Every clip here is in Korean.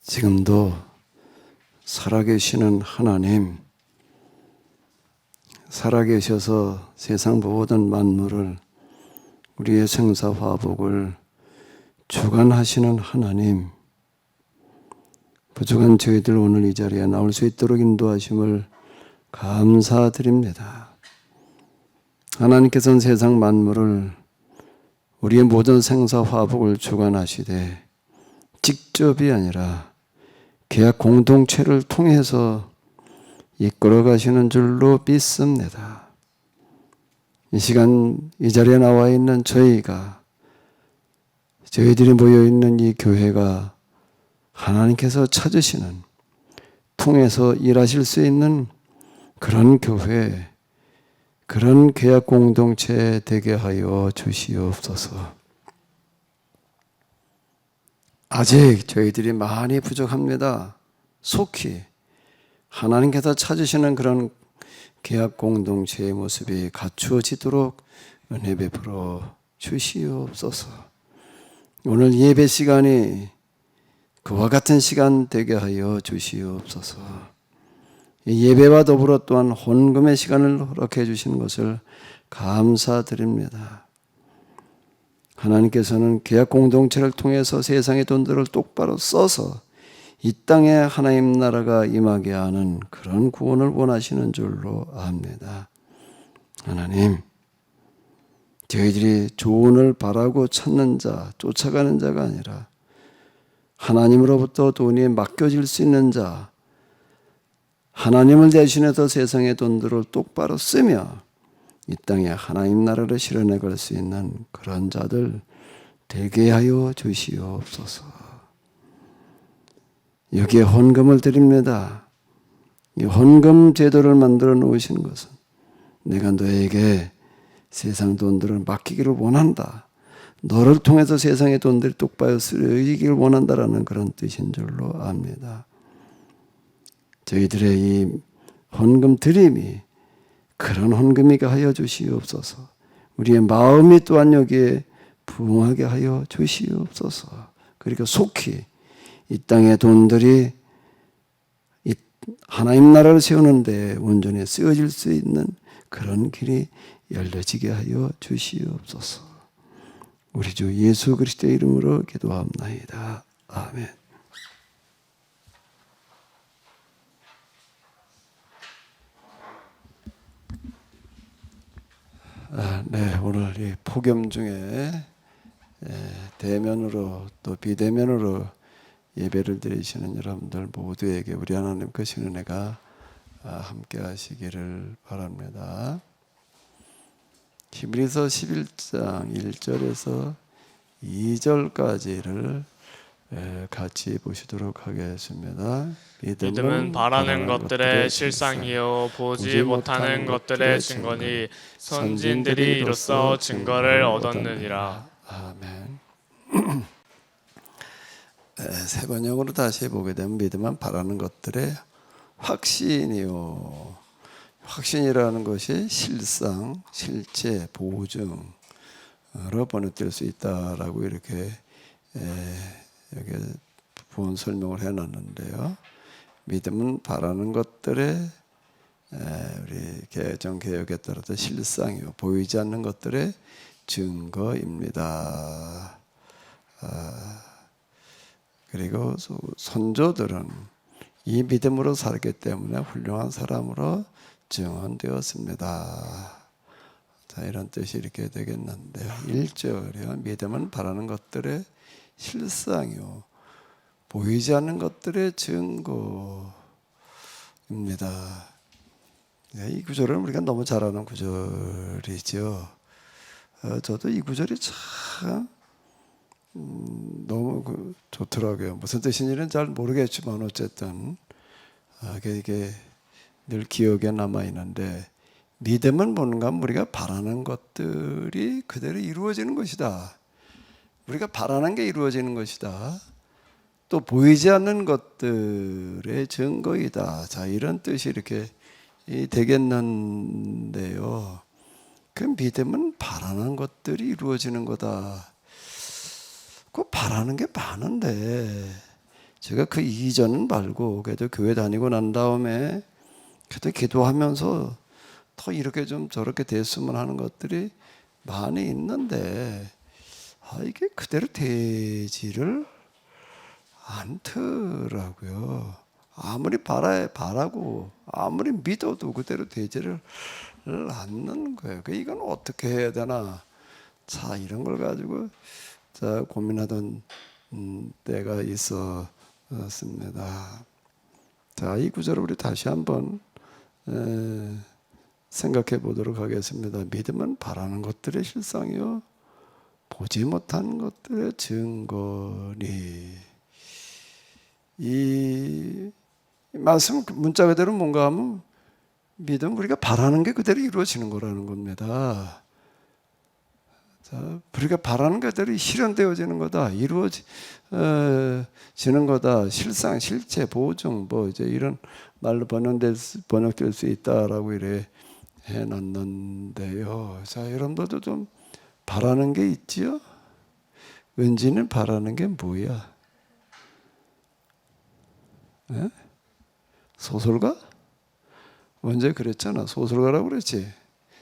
지금도 살아계시는 하나님, 살아계셔서 세상 모든 만물을, 우리의 생사화복을 주관하시는 하나님, 부족한 저희들 오늘 이 자리에 나올 수 있도록 인도하심을 감사드립니다. 하나님께서는 세상 만물을, 우리의 모든 생사화복을 주관하시되 직접이 아니라 계약 공동체를 통해서 이끌어 가시는 줄로 믿습니다. 이 시간 이 자리에 나와 있는 저희들이 모여 있는 이 교회가 하나님께서 찾으시는, 통해서 일하실 수 있는 그런 교회, 그런 계약 공동체 되게 하여 주시옵소서. 아직 저희들이 많이 부족합니다. 속히 하나님께서 찾으시는 그런 계약 공동체의 모습이 갖추어지도록 은혜 베풀어 주시옵소서. 오늘 예배 시간이 그와 같은 시간 되게 하여 주시옵소서. 이 예배와 더불어 또한 헌금의 시간을 허락해 주시는 것을 감사드립니다. 하나님께서는 계약 공동체를 통해서 세상의 돈들을 똑바로 써서 이 땅에 하나님 나라가 임하게 하는 그런 구원을 원하시는 줄로 압니다. 하나님, 저희들이 조언을 바라고 찾는 자, 쫓아가는 자가 아니라 하나님으로부터 돈이 맡겨질 수 있는 자, 하나님을 대신해서 세상의 돈들을 똑바로 쓰며 이 땅에 하나님 나라를 실현해갈 수 있는 그런 자들 되게 하여 주시옵소서. 여기에 헌금을 드립니다. 이 헌금 제도를 만들어 놓으신 것은 내가 너에게 세상 돈들을 맡기기를 원한다, 너를 통해서 세상의 돈들이 똑바로 쓰여지기를 원한다라는 그런 뜻인 줄로 압니다. 저희들의 이 헌금 드림이 그런 헌금이게 하여 주시옵소서. 우리의 마음이 또한 여기에 부응하게 하여 주시옵소서. 그리고 속히 이 땅의 돈들이 하나님 나라를 세우는 데 온전히 쓰여질 수 있는 그런 길이 열려지게 하여 주시옵소서. 우리 주 예수 그리스도의 이름으로 기도합나이다. 아멘. 네, 오늘 이 폭염 중에 대면으로 또 비대면으로 예배를 드리시는 여러분들 모두에게 우리 하나님 크신 은혜가 함께 하시기를 바랍니다. 히브리서 11장 1절에서 2절까지를 같이 보시도록 하겠습니다. 믿음은 바라는 것들의 실상이요 보지 못하는 것들의 증거니 선진들이 이로써 증거를 얻었느니라. 아멘. 세 번역으로 다시 보게 되면 믿음은 바라는 것들의 확신이요. 확신이라는 것이 실상, 실제, 보증으로 번역될 수 있다라고 이렇게 여기 부원 설명을 해놨는데요. 믿음은 바라는 것들의 우리 개정개혁에 따라서 실상이요, 보이지 않는 것들의 증거입니다. 그리고 선조들은 이 믿음으로 살기 때문에 훌륭한 사람으로 증언되었습니다. 자, 이런 뜻이 이렇게 되겠는데요. 1절이요. 믿음은 바라는 것들의 실상이요, 보이지 않는 것들의 증거입니다. 이 구절은 우리가 너무 잘 아는 구절이죠. 저도 이 구절이 참 너무 좋더라고요. 무슨 뜻인지는 잘 모르겠지만 어쨌든 이게 늘 기억에 남아있는데, 믿음은 뭔가 우리가 바라는 것들이 그대로 이루어지는 것이다. 우리가 바라는 게 이루어지는 것이다. 또 보이지 않는 것들의 증거이다. 자, 이런 뜻이 이렇게 되겠는데요. 그 믿음은 바라는 것들이 이루어지는 거다. 그 바라는 게 많은데 제가 그 이전 말고 그래도 교회 다니고 난 다음에 그래도 기도하면서 더 이렇게 좀 저렇게 됐으면 하는 것들이 많이 있는데 이게 그대로 되지를 않더라고요. 아무리 바라고 아무리 믿어도 그대로 되지를 않는 거예요. 이건 어떻게 해야 되나? 자, 이런 걸 가지고 고민하던 때가 있었습니다. 자, 이 구절을 우리 다시 한번 생각해 보도록 하겠습니다. 믿음은 바라는 것들의 실상이요 보지 못한 것들의 증거니. 이 말씀 문자 그대로 뭔가 하면 믿음 우리가 바라는 게 그대로 이루어지는 거라는 겁니다. 자, 우리가 바라는 그대로 실현되어지는 거다, 이루어지는 거다. 실상, 실체, 보증, 뭐 이제 이런 말로 번역될 수 있다라고 이래 해놨는데요. 자, 여러분들도 좀 바라는 게 있지요? 은지는 바라는 게 뭐야? 네? 소설가? 언제 그랬잖아. 소설가라고 그랬지.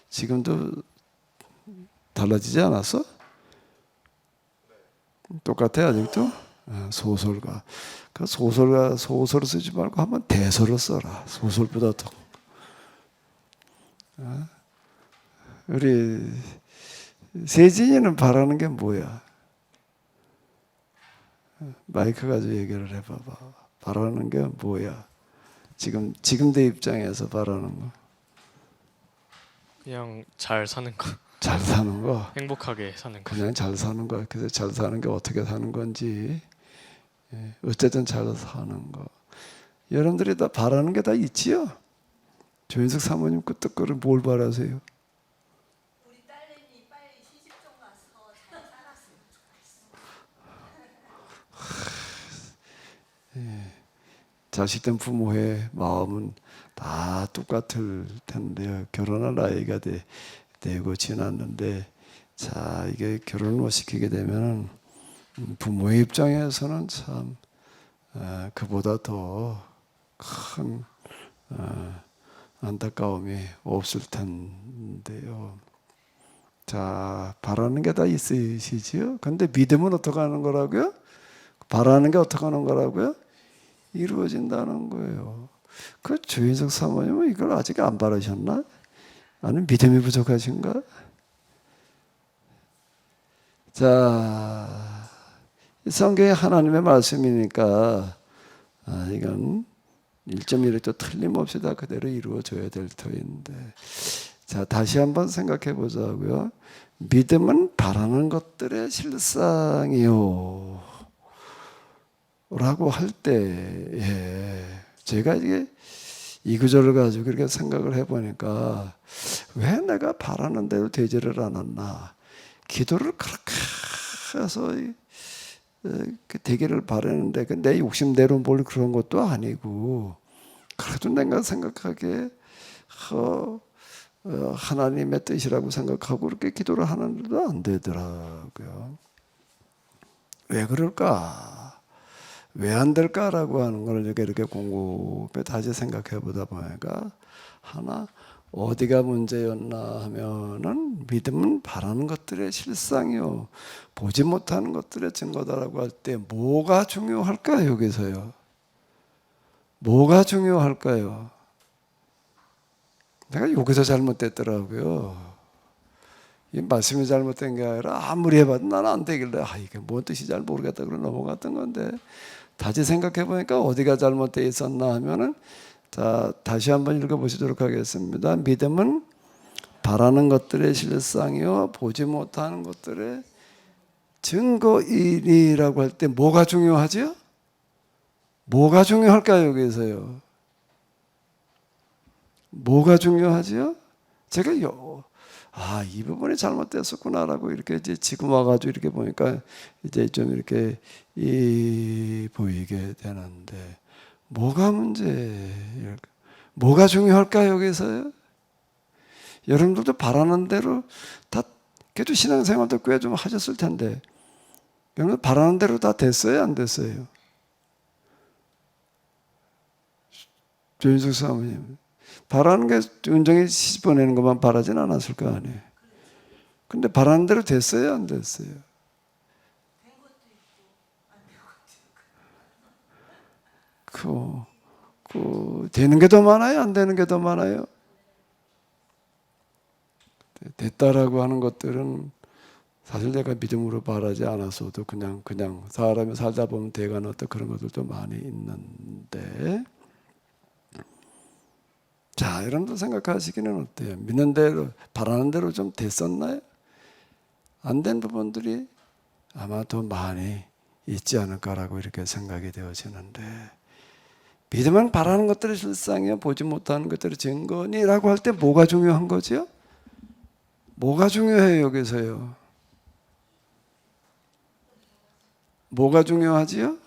지금도 달라지지 않았어? 똑같아 아직도? 소설가. 그 소설가 소설을 쓰지 말고 한번 대설을 써라. 소설보다 더. 우리 세진이는 바라는 게 뭐야? 마이크 가지고 얘기를 해봐봐. 바라는 게 뭐야? 지금 내 입장에서 바라는 거. 그냥 잘 사는 거. 잘 사는 거. 행복하게 사는 거. 그냥 잘 사는 거. 그래서 잘 사는 게 어떻게 사는 건지. 어쨌든 잘 사는 거. 여러분들이 다 바라는 게 다 있지요? 조인석 사모님 그 뜻거를 뭘 바라세요? 우리 딸내미 빨리 시집 좀 가서 잘 살았으면 좋겠어. 자식된 부모의 마음은 다 똑같을 텐데요. 결혼할 나이가 되고 지났는데, 자, 이게 결혼을 못 시키게 되면 부모의 입장에서는 참 그보다 더 큰 안타까움이 없을 텐데요. 자, 바라는 게 다 있으시지요? 근데 믿음은 어떻게 하는 거라고요? 바라는 게 어떻게 하는 거라고요? 이루어진다는 거예요. 그 조인석 사모님은 이걸 아직 안 바라셨나? 아니면 믿음이 부족하신가? 자, 성경이 하나님의 말씀이니까 이건 1.1도 틀림없이 다 그대로 이루어져야 될 터인데, 자, 다시 한번 생각해 보자고요. 믿음은 바라는 것들의 실상이요 라고 할 때, 제가 이게 이 구절을 가지고 그렇게 생각을 해보니까 왜 내가 바라는 대로 되지를 않았나. 기도를 그렇게 해서 되기를 바라는데 내 욕심대로 뭘 그런 것도 아니고, 그래도 내가 생각하기에 하나님의 뜻이라고 생각하고 그렇게 기도를 하는데도 안 되더라고요. 왜 그럴까? 왜 안 될까라고 하는 걸 이렇게 곰곰이 다시 생각해 보다 보니까 하나 어디가 문제였나 하면은 믿음은 바라는 것들의 실상이요 보지 못하는 것들의 증거다라고 할 때 뭐가 중요할까요? 여기서요. 뭐가 중요할까요? 내가 여기서 잘못됐더라고요. 이 말씀이 잘못된 게 아니라 아무리 해봐도 나는 안 되길래 이게 뭔 뜻이 잘 모르겠다 그러고 넘어갔던 건데, 다시 생각해 보니까 어디가 잘못되어 있었나 하면은, 자, 다시 한번 읽어보시도록 하겠습니다. 믿음은 바라는 것들의 실상이요 보지 못하는 것들의 증거이니라고 할 때 뭐가 중요하죠? 뭐가 중요할까요? 여기서요. 뭐가 중요하죠? 제가 이 부분이 잘못됐었구나라고 이렇게 이제 지금 와가지고 이렇게 보니까 이제 좀 이렇게 보이게 되는데, 뭐가 뭐가 중요할까요? 여기서요? 여러분들도 바라는 대로 다, 그래도 신앙생활도 꽤 좀 하셨을 텐데, 여러분 바라는 대로 다 됐어요? 안 됐어요? 조윤숙 사모님 바라는 게 은정이 시집 보내는 것만 바라진 않았을 거 아니에요. 근데 바라는 대로 됐어요, 안 됐어요? 되는 게 더 많아요, 안 되는 게 더 많아요? 됐다라고 하는 것들은 사실 내가 믿음으로 바라지 않았어도 그냥 사람이 살다 보면 돼가는 어떤 그런 것들도 많이 있는데, 자, 여러분들 생각하시기는 어때요? 믿는 대로 바라는 대로 좀 됐었나요? 안 된 부분들이 아마 더 많이 있지 않을까라고 이렇게 생각이 되어지는데, 믿음은 바라는 것들이 실상이야 보지 못하는 것들이 증거니라고 할 때 뭐가 중요한 거죠? 뭐가 중요해요, 여기서요? 뭐가 중요하지요?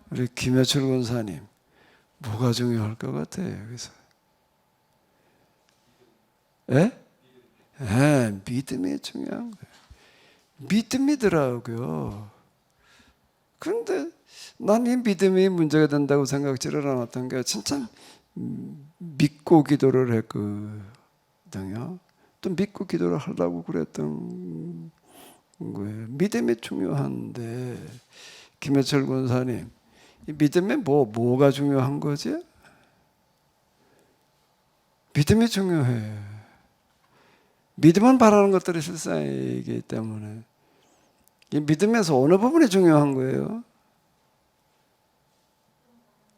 우리 김여철 권사님, 뭐가 중요할 것 같아요, 여기서? 믿음이 중요한 거예요. 믿음이더라고요. 그런데 난 이 믿음이 문제가 된다고 생각지를 않았던 게, 진짜 믿고 기도를 했거든요. 또 믿고 기도를 하려고 그랬던 거예요. 믿음이 중요한데, 김해철 권사님, 이 믿음에 뭐가 중요한 거지? 믿음이 중요해요. 믿음은 바라는 것들이 실상이기 때문에, 이 믿음에서 어느 부분이 중요한 거예요?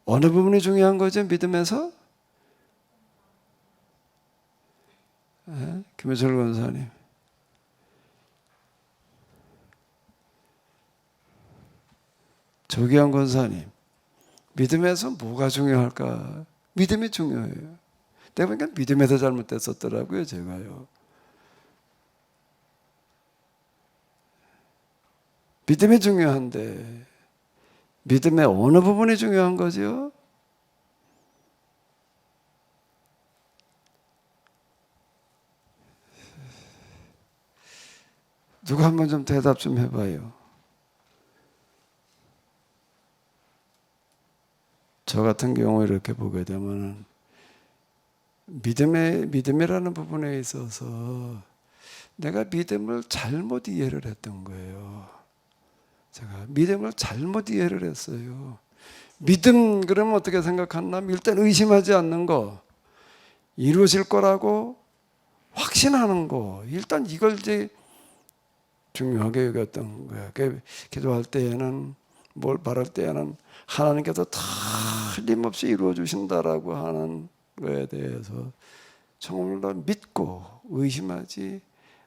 어느 부분이 중요한 거죠, 믿음에서? 김해철 권사님, 조기환 권사님, 믿음에서 뭐가 중요할까? 믿음이 중요해요. 내가 보니까 믿음에서 잘못됐었더라고요, 제가요. 믿음이 중요한데 믿음의 어느 부분이 중요한 거죠? 누가 한번 좀 대답 좀 해봐요. 저 같은 경우에 이렇게 보게 되면 믿음이라는 부분에 있어서 내가 믿음을 잘못 이해를 했던 거예요. 제가 믿음을 잘못 이해를 했어요. 믿음 그러면 어떻게 생각하나? 일단 의심하지 않는 거, 이루어질 거라고 확신하는 거, 일단 이걸 이제 중요하게 여겼던 거예요. 기도할 때에는, 뭘 바랄 때에는 하나님께서 틀림없이 이루어 주신다라고 하는 거에 대해서 정말로 믿고 의심하지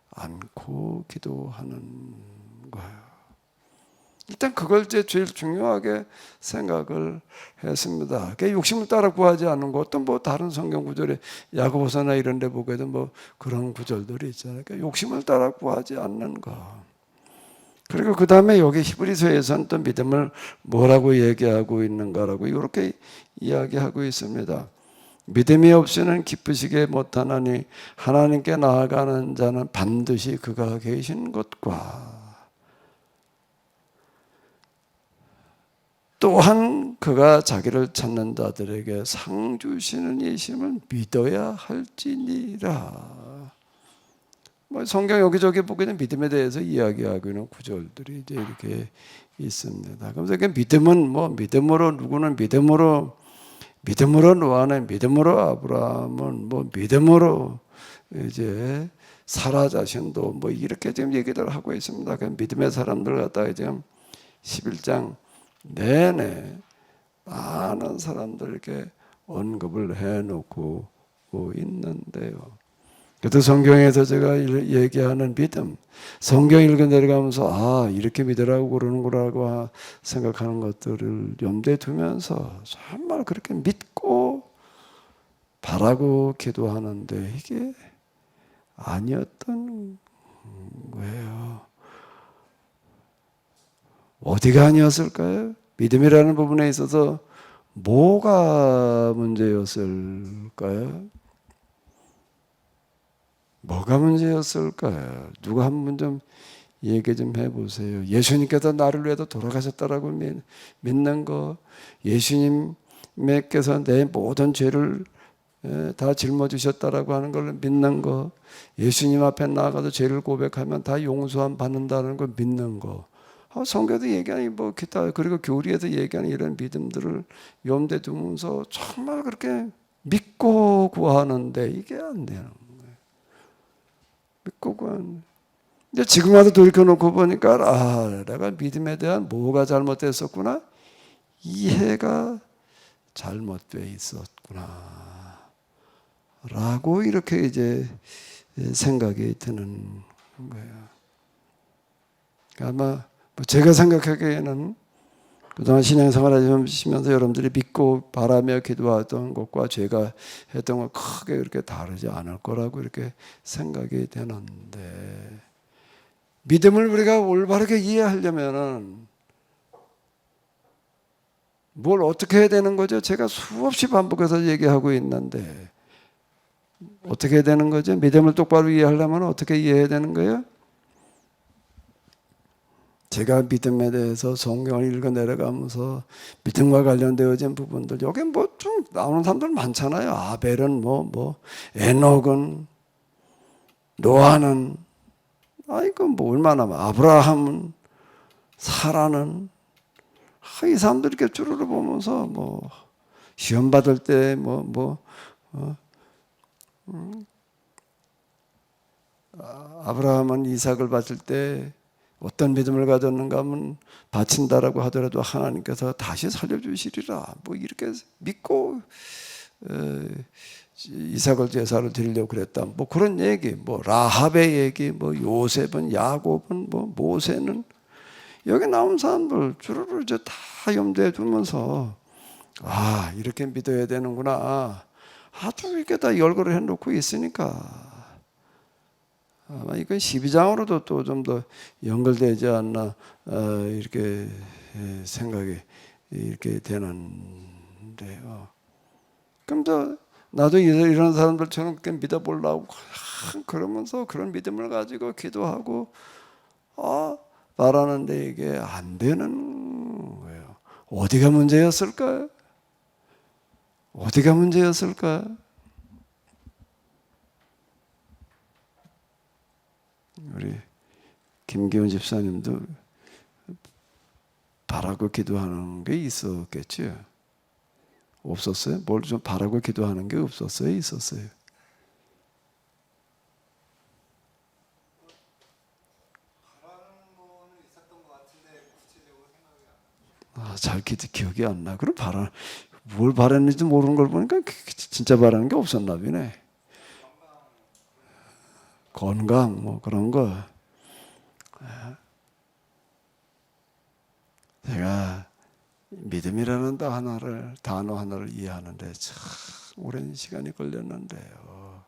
않고 기도하는 거예요. 일단 그걸 제일 중요하게 생각을 했습니다. 욕심을 따라 구하지 않는 것, 어떤 다른 성경 구절에 야고보서나 이런 데 보게도 그런 구절들이 있잖아요. 욕심을 따라 구하지 않는 것. 그리고 그 다음에 여기 히브리서에서는 또 믿음을 뭐라고 얘기하고 있는가라고 이렇게 이야기하고 있습니다. 믿음이 없이는 기쁘시게 못하나니 하나님께 나아가는 자는 반드시 그가 계신 곳과 또한 그가 자기를 찾는 자들에게 상 주시는 이심을 믿어야 할지니라. 성경 여기저기 보게 되면 믿음에 대해서 이야기하고 있는 구절들이 이제 이렇게 있습니다. 그래서 믿음은 믿음으로 누구는 믿음으로 노아는 믿음으로 아브라함은 믿음으로 이제 사라 자신도 이렇게 지금 얘기를 하고 있습니다. 믿음의 사람들 갖다가 지금 11장 내내 많은 사람들에게 언급을 해놓고 있는데요. 그래도 성경에서 제가 얘기하는 믿음, 성경 읽어 내려가면서 이렇게 믿으라고 그러는구라고 생각하는 것들을 염두에 두면서 정말 그렇게 믿고 바라고 기도하는데 이게 아니었던 거예요. 어디가 아니었을까요? 믿음이라는 부분에 있어서 뭐가 문제였을까요? 뭐가 문제였을까요? 누가 한번 좀 얘기 좀 해보세요. 예수님께서 나를 위해서 돌아가셨다라고 믿는 거, 예수님 하나님께서 내 모든 죄를 다 짊어지셨다라고 하는 걸 믿는 거, 예수님 앞에 나아가서 죄를 고백하면 다 용서함 받는다는 걸 믿는 거, 성경에도 얘기하는 뭐 기타, 그리고 교리에서 얘기하는 이런 믿음들을 염두에 두면서 정말 그렇게 믿고 구하는데 이게 안 되는 거예요. 믿고 구하는. 이제 지금 와서 돌이켜놓고 보니까 내가 믿음에 대한 뭐가 잘못됐었구나, 이해가 잘못되어 있었구나 라고 이렇게 이제 생각이 드는 거예요. 아마 제가 생각하기에는 그동안 신앙생활 하시면서 여러분들이 믿고 바라며 기도하던 것과 제가 했던 건 크게 그렇게 다르지 않을 거라고 이렇게 생각이 되는데, 믿음을 우리가 올바르게 이해하려면은 뭘 어떻게 해야 되는 거죠? 제가 수없이 반복해서 얘기하고 있는데 어떻게 해야 되는 거죠? 믿음을 똑바로 이해하려면 어떻게 이해해야 되는 거예요? 제가 믿음에 대해서 성경을 읽어 내려가면서 믿음과 관련되어진 부분들, 여기 뭐 좀 나오는 사람들 많잖아요. 아벨은 에녹은, 노아는, 이거 뭐 얼마나, 아브라함은, 사라는, 이 사람들 이렇게 쭈루루 보면서 시험 받을 때 아브라함은 이삭을 바칠 때 어떤 믿음을 가졌는가 하면 바친다라고 하더라도 하나님께서 다시 살려주시리라 이렇게 믿고 이삭을 제사로 드리려고 그랬다. 그런 얘기, 라합의 얘기, 요셉은, 야곱은, 모세는, 여기 나온 사람들 주로를 이제 다 염두에 두면서 이렇게 믿어야 되는구나, 아주 이렇게 다 열거를 해놓고 있으니까 아마 이건 12장으로도 또 좀 더 연결되지 않나 이렇게 생각이 이렇게 되는데요. 그럼 나도 이런 사람들처럼 그렇게 믿어보려고 그러면서 그런 믿음을 가지고 기도하고 바라는데 이게 안 되는 거예요. 어디가 문제였을까요? 어디가 문제였을까요? 우리 김기훈 집사님도 바라고 기도하는 게 있었겠죠? 없었어요? 뭘 좀 바라고 기도하는 게 없었어요? 있었어요? 잘 기억이 안 나. 그럼 뭘 바랐는지 모르는 걸 보니까 진짜 바라는 게 없었나 보네. 건강 그런 거. 제가 믿음이라는 단어 하나를 이해하는데 참 오랜 시간이 걸렸는데요.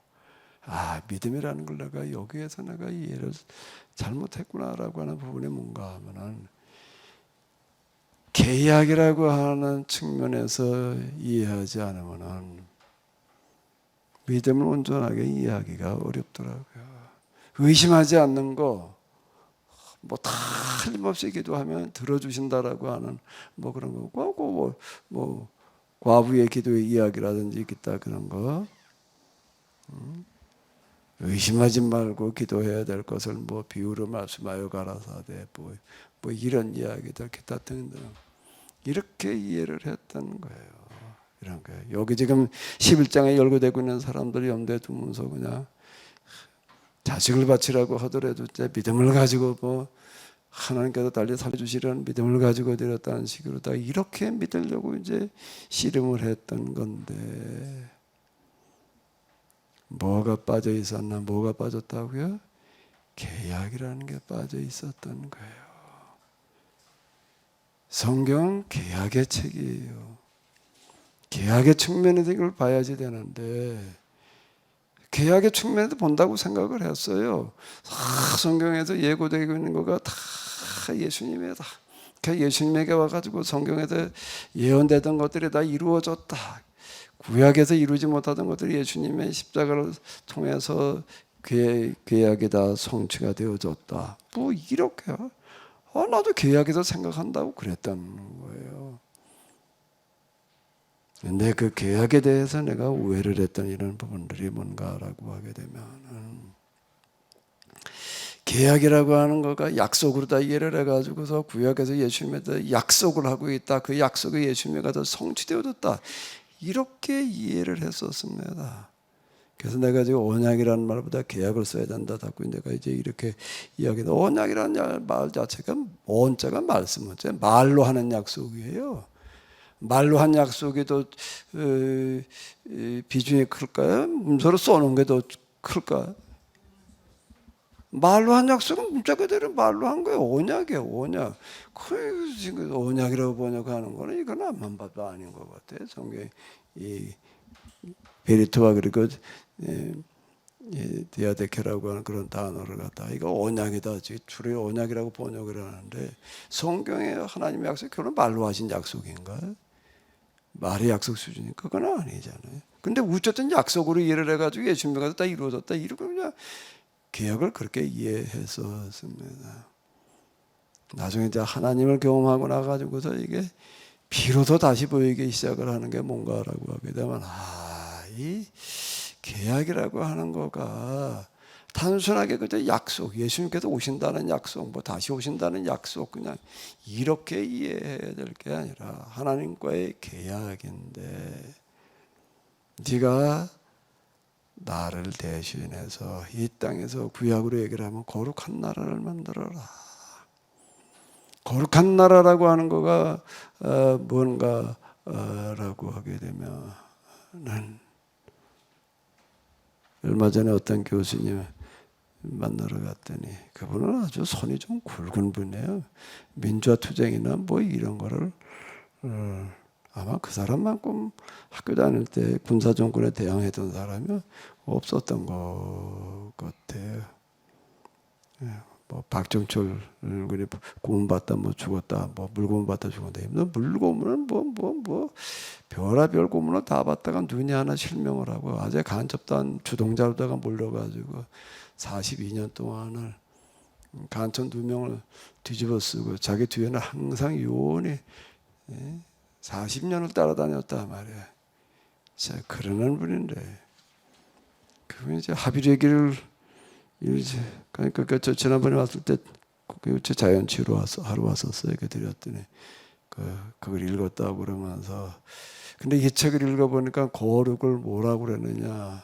믿음이라는 걸 내가 여기에서 내가 이해를 잘못했구나라고 하는 부분이 뭔가 하면은, 계약이라고 하는 측면에서 이해하지 않으면은 믿음을 온전하게 이해하기가 어렵더라고요. 의심하지 않는 거, 다 틀림없이 기도하면 들어주신다라고 하는 그런 거, 과부의 기도의 이야기라든지 기타 그런 거, 의심하지 말고 기도해야 될 것을 비유로 말씀하여 가라사대 이런 이야기들 기타 등등 이렇게 이해를 했던 거예요. 이런 거예요. 여기 지금 11장에 열거되고 있는 사람들이 염두에 두면서 그냥 자식을 바치라고 하더라도 믿음을 가지고 하나님께서 달리 살려주시려는 믿음을 가지고 드렸다는 식으로 다 이렇게 믿으려고 이제 씨름을 했던 건데, 뭐가 빠져 있었나? 뭐가 빠졌다고요? 계약이라는 게 빠져 있었던 거예요. 성경은 계약의 책이에요. 계약의 측면에서 이걸 봐야지 되는데, 계약의 측면에서 본다고 생각을 했어요. 성경에서 예고되고 있는 거가 다 예수님이다. 예수님에게 와가지고 성경에서 예언되던 것들이 다 이루어졌다. 구약에서 이루지 못하던 것들이 예수님의 십자가를 통해서 계약이 다 성취가 되어졌다. 이렇게 나도 계약에서 생각한다고 그랬던 거예요. 근데 그 계약에 대해서 내가 오해를 했던 이런 부분들이 뭔가라고 하게 되면 계약이라고 하는 거가 약속으로 다 이해를 해가지고서 구약에서 예수님에 약속을 하고 있다. 그 약속이 예수님에 가서 성취되어졌다. 이렇게 이해를 했었습니다. 그래서 내가 지금 언약이라는 말보다 계약을 써야 된다. 자꾸 내가 이제 이렇게 이야기해도 언약이라는 말 자체가 언자가 말씀 문제, 말로 하는 약속이에요. 말로 한 약속이 더 비중이 클까요? 문서로 써놓은 게 더 클까요? 말로 한 약속은 문자 그대로 말로 한 거예요. 언약이에요, 언약. 그 지금 언약이라고 번역하는 거는 이건 앞만 봐도 아닌 것 같아요. 성경 이 베리토와 그리고 디아데케라고 하는 그런 단어를 갖다 이거 언약이다. 주로 언약이라고 번역을 하는데 성경에 하나님의 약속이 그건 말로 하신 약속인가요? 말의 약속 수준이 그건 아니잖아요. 근데 어쨌든 약속으로 이해를 해가지고 예수님과 다 이루어졌다. 이러고 그냥 개혁을 그렇게 이해했었습니다. 나중에 이제 하나님을 경험하고 나가지고서 이게 비로소 다시 보이기 시작을 하는 게 뭔가라고 하게 되면 이 계약이라고 하는 거가 단순하게 그저 약속, 예수님께서 오신다는 약속, 뭐 다시 오신다는 약속 그냥 이렇게 이해해야 될 게 아니라 하나님과의 계약인데 네가 나를 대신해서 이 땅에서 구약으로 얘기를 하면 거룩한 나라를 만들어라. 거룩한 나라라고 하는 거가 뭔가라고 하게 되면 얼마 전에 어떤 교수님 만나러 갔더니 그분은 아주 손이 좀 굵은 분이에요. 민주화 투쟁이나 뭐 이런 거를 아마 그 사람만큼 학교 다닐 때 군사정권에 대항했던 사람이 없었던 것 같아요. 뭐 박정철 군이 고문받다 뭐 죽었다, 뭐 물고문 받다 죽었다. 물고문은 뭐 별의별 고문을 다 받다가 눈이 하나 실명을 하고 아주 간첩단 주동자로다가 몰려가지고 42년 동안을 간첩 2명을 뒤집어 쓰고 자기 뒤에는 항상 요원이 40년을 따라다녔단 말이야. 자, 그러는 분인데 그분이 이제 합의례기를 그러니까 저 지난번에 왔을 때 제 자연치유로 하러 왔었어요. 이렇게 드렸더니 그걸 읽었다고 그러면서 근데 이 책을 읽어보니까 거룩을 뭐라고 그랬느냐,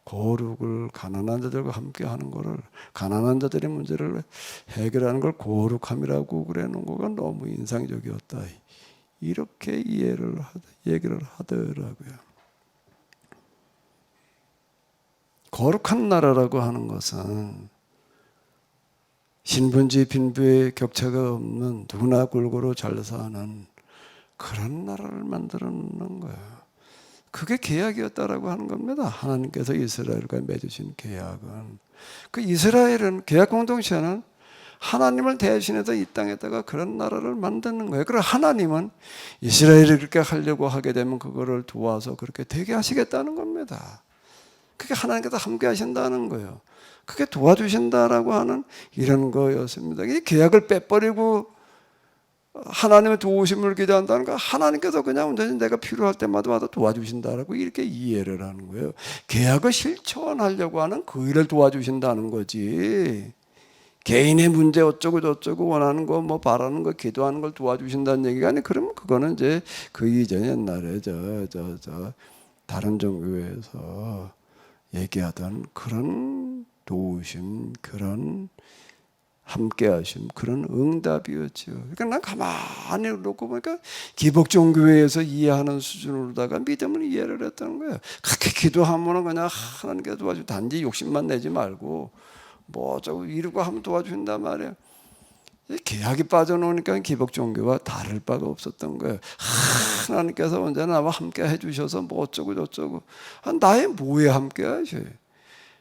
거룩을 가난한 자들과 함께 하는 거를 가난한 자들의 문제를 해결하는 걸 거룩함이라고 그래놓은 거가 너무 인상적이었다. 이렇게 얘기를 하더라고요. 거룩한 나라라고 하는 것은 신분지 빈부의 격차가 없는 누구나 골고루 잘 사는 그런 나라를 만들어 놓는 거예요. 그게 계약이었다라고 하는 겁니다. 하나님께서 이스라엘과 맺으신 계약은 그 이스라엘은 계약 공동체는 하나님을 대신해서 이 땅에다가 그런 나라를 만드는 거예요. 그리고 하나님은 이스라엘이 그렇게 하려고 하게 되면 그거를 도와서 그렇게 되게 하시겠다는 겁니다. 그게 하나님께서 함께 하신다는 거예요. 그게 도와주신다라고 하는 이런 거였습니다. 이 계약을 빼버리고 하나님의 도우심을 기대한다는 거 하나님께서 그냥 완전히 내가 필요할 때마다 도와주신다라고 이렇게 이해를 하는 거예요. 계약을 실천하려고 하는 그 일을 도와주신다는 거지. 개인의 문제 어쩌고 저쩌고 원하는 거 뭐 바라는 거 기도하는 걸 도와주신다는 얘기가 아니. 그러면 그거는 이제 그 이전 옛날에 다른 종교에서 얘기하던 그런 도우심, 그런 함께하심, 그런 응답이었죠. 그러니까 난 가만히 놓고 보니까 기복종교회에서 이해하는 수준으로다가 믿음을 이해를 했다는 거예요. 그렇게 기도하면 그냥 하나님께서 도와주. 단지 욕심만 내지 말고 뭐 저거 이루고 하면 도와준단 말이에요. 계약이 빠져놓으니까 기복종교와 다를 바가 없었던 거예요. 하나님께서 언제나 나와 함께 해주셔서 뭐 어쩌고 저쩌고. 나의 뭐에 함께 하셔요?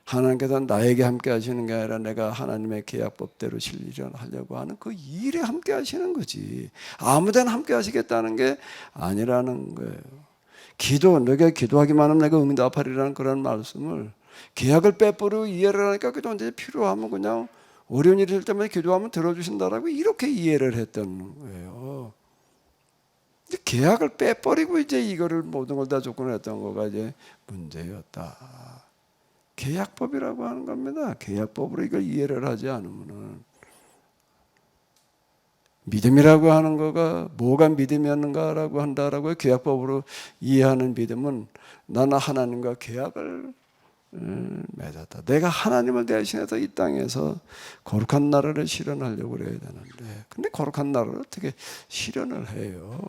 하나님께서 나에게 함께 하시는 게 아니라 내가 하나님의 계약법대로 실현하려고 하는 그 일에 함께 하시는 거지. 아무데나 함께 하시겠다는 게 아니라는 거예요. 너가 기도하기만 하면 내가 응답하리라는 그런 말씀을 계약을 빼버리고 이해를 하니까 그도 언제 필요하면 그냥 어려운 일이 될 때마다 기도하면 들어주신다라고 이렇게 이해를 했던 거예요. 계약을 빼버리고 이제 이거를 모든 걸 다 조건했던 거가 이제 문제였다. 계약법이라고 하는 겁니다. 계약법으로 이걸 이해를 하지 않으면은 믿음이라고 하는 거가 뭐가 믿음이었는가라고 한다라고 계약법으로 이해하는 믿음은 나는 하나님과 계약을 맺었다. 내가 하나님을 대신해서 이 땅에서 거룩한 나라를 실현하려고 그래야 되는데, 근데 거룩한 나라를 어떻게 실현을 해요?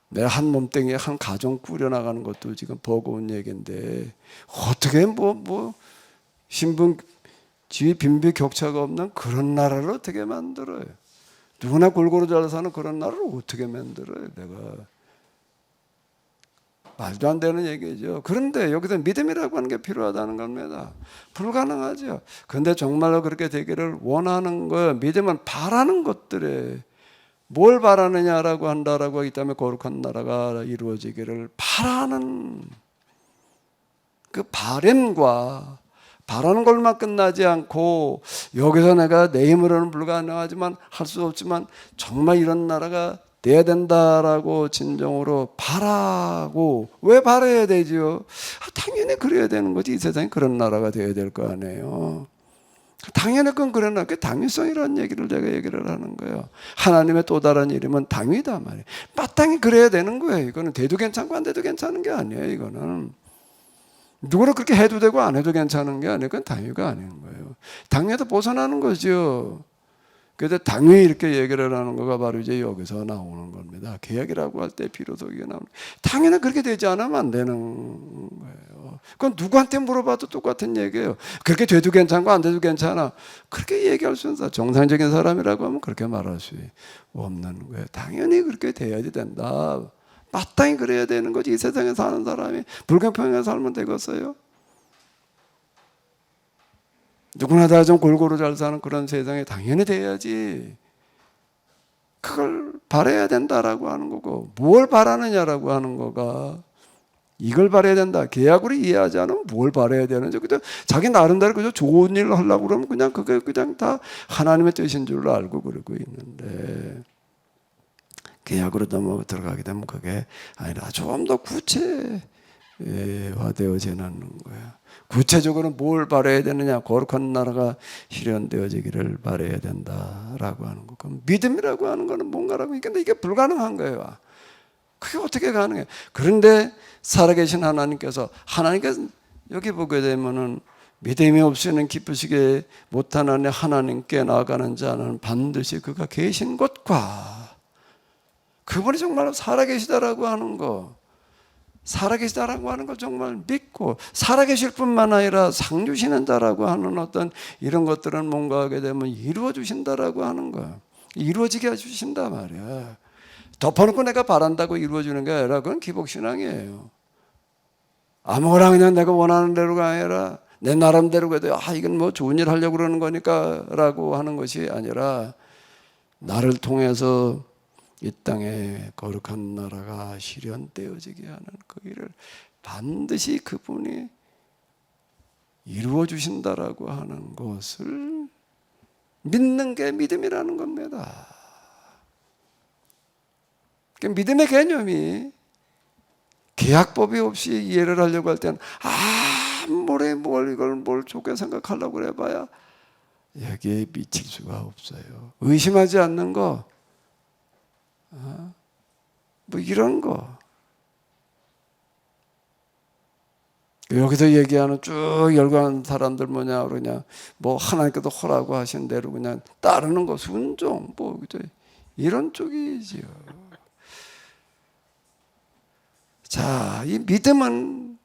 내가 한 몸뚱이에 한 가정 꾸려나가는 것도 지금 버거운 얘기인데 어떻게 신분 지위 빈비 격차가 없는 그런 나라를 어떻게 만들어요? 누구나 골고루 잘 사는 그런 나라를 어떻게 만들어요? 내가 말도 안 되는 얘기죠. 그런데 여기서 믿음이라고 하는 게 필요하다는 겁니다. 불가능하죠. 그런데 정말로 그렇게 되기를 원하는 거예요. 믿음은 바라는 것들에 뭘 바라느냐라고 한다라고 하기 때문에 거룩한 나라가 이루어지기를 바라는 그 바램과 바라는 것만 끝나지 않고 여기서 내가 내 힘으로는 불가능하지만 할 수 없지만 정말 이런 나라가 돼야 된다라고 진정으로 바라고. 왜 바라야 되죠? 당연히 그래야 되는 거지. 이 세상에 그런 나라가 돼야 될 거 아니에요. 당연히 그건 그런 나라. 그 당위성이라는 얘기를 제가 얘기를 하는 거예요. 하나님의 또 다른 이름은 당위다 말이에요. 마땅히 그래야 되는 거예요. 이거는 돼도 괜찮고 안 돼도 괜찮은 게 아니에요. 이거는 누구를 그렇게 해도 되고 안 해도 괜찮은 게 아니에요. 그건 당위가 아닌 거예요. 당위에서 벗어나는 거죠. 그래서 당위 이렇게 얘기를 하는 거가 바로 이제 여기서 나오는 겁니다. 계약이라고 할 때 비로소 이게 나오는. 당연히 그렇게 되지 않으면 안 되는 거예요. 그건 누구한테 물어봐도 똑같은 얘기예요. 그렇게 돼도 괜찮고 안 돼도 괜찮아. 그렇게 얘기할 수 있는 정상적인 사람이라고 하면 그렇게 말할 수 없는 거예요. 당연히 그렇게 돼야지 된다. 마땅히 그래야 되는 거지. 이 세상에 사는 사람이 불공평하게 살면 되겠어요? 누구나 다 좀 골고루 잘 사는 그런 세상에 당연히 돼야지. 그걸 바라야 된다라고 하는 거고, 뭘 바라느냐라고 하는 거가 이걸 바라야 된다. 계약으로 이해하지 않으면 뭘 바라야 되는지 그냥 자기 나름대로 그저 좋은 일을 하려고 그러면 그냥 그게 그냥 다 하나님의 뜻인 줄로 알고 그러고 있는데, 계약으로 넘어 들어가게 되면 그게 아니라 좀 더 구체화되어지는 거야. 구체적으로 뭘 바라야 되느냐? 거룩한 나라가 실현되어지기를 바라야 된다라고 하는 거. 그럼 믿음이라고 하는 거는 뭔가라고. 근데 이게 불가능한 거예요. 그게 어떻게 가능해? 그런데 살아계신 하나님께서 여기 보게 되면은 믿음이 없이는 기쁘시게 못하나니 하나님께 나아가는 자는 반드시 그가 계신 것과 그분이 정말 살아계시다라고 하는 거, 살아계시다라고 하는 걸 정말 믿고 살아계실 뿐만 아니라 상 주시는 자라고 하는 어떤 이런 것들은 뭔가 하게 되면 이루어 주신다라고 하는 거야. 이루어지게 해주신다 말이야. 덮어놓고 내가 바란다고 이루어지는 게 아니라 그건 기복신앙이에요. 아무거나 그냥 내가 원하는 대로가 아니라 내 나름대로 해도 이건 뭐 좋은 일 하려고 그러는 거니까 라고 하는 것이 아니라 나를 통해서 이 땅에 거룩한 나라가 실현되어지게 하는 그 일을 반드시 그분이 이루어 주신다라고 하는 것을 믿는 게 믿음이라는 겁니다. 그러니까 믿음의 개념이 계약법이 없이 이해를 하려고 할 때는 뭘 좋게 생각하려고 그래봐야 여기에 미칠 수가 없어요. 의심하지 않는 거, 뭐 이런 거. 여기서 얘기하는 쭉 열광하는 사람들 뭐냐 그러냐, 뭐 하나님께서 허라고 하신 대로 그냥 따르는 거, 순종, 뭐 이런 쪽이지요. 자, 이 믿음은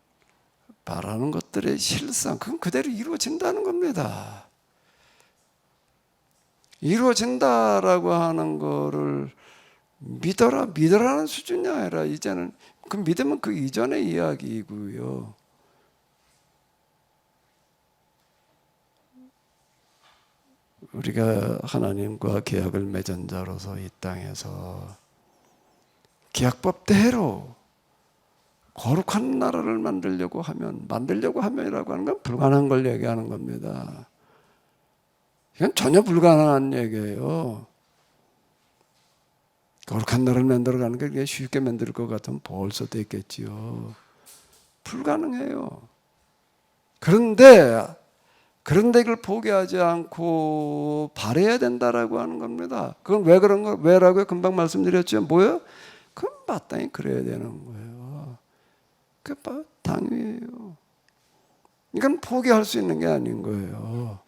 바라는 것들의 실상, 그건 그대로 이루어진다는 겁니다. 이루어진다라고 하는 거를 믿어라는 수준이 아니라 이제는 그 믿음은 그 이전의 이야기이고요. 우리가 하나님과 계약을 맺은 자로서 이 땅에서 계약법대로 거룩한 나라를 만들려고 하면이라고 하는 건 불가능한 걸 얘기하는 겁니다. 이건 전혀 불가능한 얘기예요. 거룩한 나라를 만들어가는 게 그게 쉽게 만들 것 같으면 벌써 됐겠지요. 불가능해요. 그런데 이걸 포기하지 않고 바라야 된다라고 하는 겁니다. 그건 왜 그런 거, 왜라고요? 금방 말씀드렸죠. 뭐요? 그건 마땅히 그래야 되는 거예요. 그게 당위예요. 이건 포기할 수 있는 게 아닌 거예요.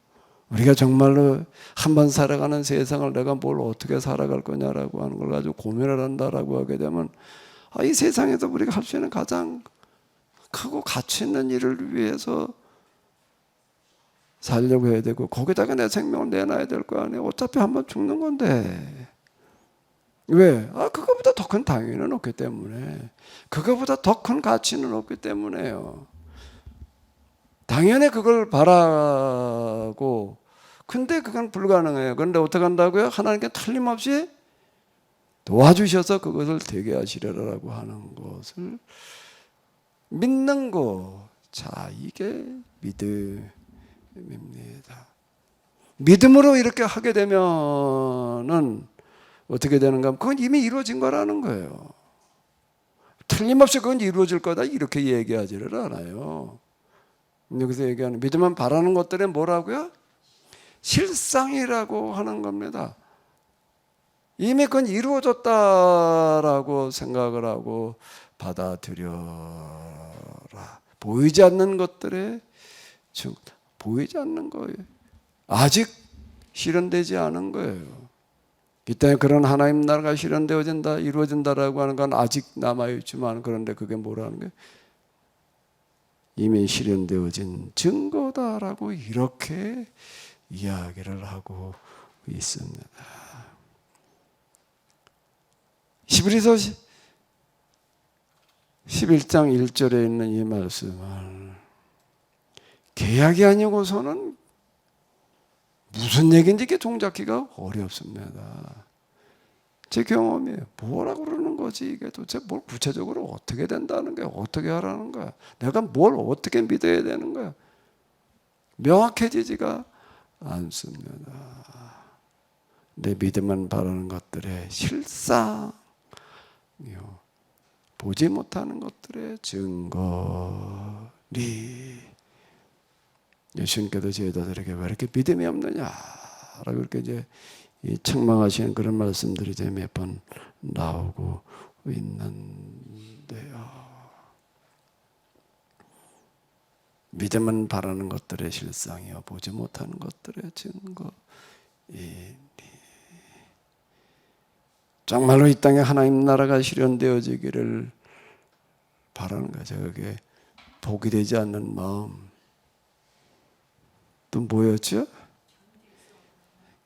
우리가 정말로 한번 살아가는 세상을 내가 뭘 어떻게 살아갈 거냐라고 하는 걸 가지고 고민을 한다라고 하게 되면 이 세상에서 우리가 할 수 있는 가장 크고 가치 있는 일을 위해서 살려고 해야 되고 거기다가 내 생명을 내놔야 될 거 아니에요. 어차피 한번 죽는 건데. 왜? 그거보다 더 큰 당위는 없기 때문에, 그거보다 더 큰 가치는 없기 때문에요. 당연히 그걸 바라고, 근데 그건 불가능해요. 그런데 어떻게 한다고요? 하나님께 틀림없이 도와주셔서 그것을 되게 하시려라고 하는 것을 믿는 거. 자, 이게 믿음입니다. 믿음으로 이렇게 하게 되면은 어떻게 되는가? 그건 이미 이루어진 거라는 거예요. 틀림없이 그건 이루어질 거다 이렇게 얘기하지를 않아요. 여기서 얘기하는 믿음은 바라는 것들은 뭐라고요? 실상이라고 하는 겁니다. 이미 그건 이루어졌다라고 생각을 하고 받아들여라. 보이지 않는 것들의 보이지 않는 거예요. 아직 실현되지 않은 거예요. 이 땅에 그런 하나님 나라가 실현되어진다, 이루어진다라고 하는 건 아직 남아있지만, 그런데 그게 뭐라는 거예요? 이미 실현되어진 증거다라고 이렇게 이야기를 하고 있습니다. 히브리서 11장 1절에 있는 이 말씀을 계약이 아니고서는 무슨 얘기인지 이게 종잡기가 어렵습니다. 제 경험이에요. 뭐라고 그러는 거지? 이게 도대체 뭘 구체적으로 어떻게 된다는 거야? 어떻게 하라는 거야? 내가 뭘 어떻게 믿어야 되는 거야? 명확해지지가 않습니다. 내 믿음은 바라는 것들의 실상이요, 보지 못하는 것들의 증거리. 예수님께서 저희들에게 왜 이렇게 믿음이 없느냐라고 이렇게 이제 책망하시는 그런 말씀들이 이제 몇 번 나오고 있는데요. 믿음은 바라는 것들의 실상이요, 보지 못하는 것들의 증거이니. 정말로 이 땅에 하나님 나라가 실현되어지기를 바라는 거죠. 그게 복이 되지 않는 마음. 또 뭐였죠?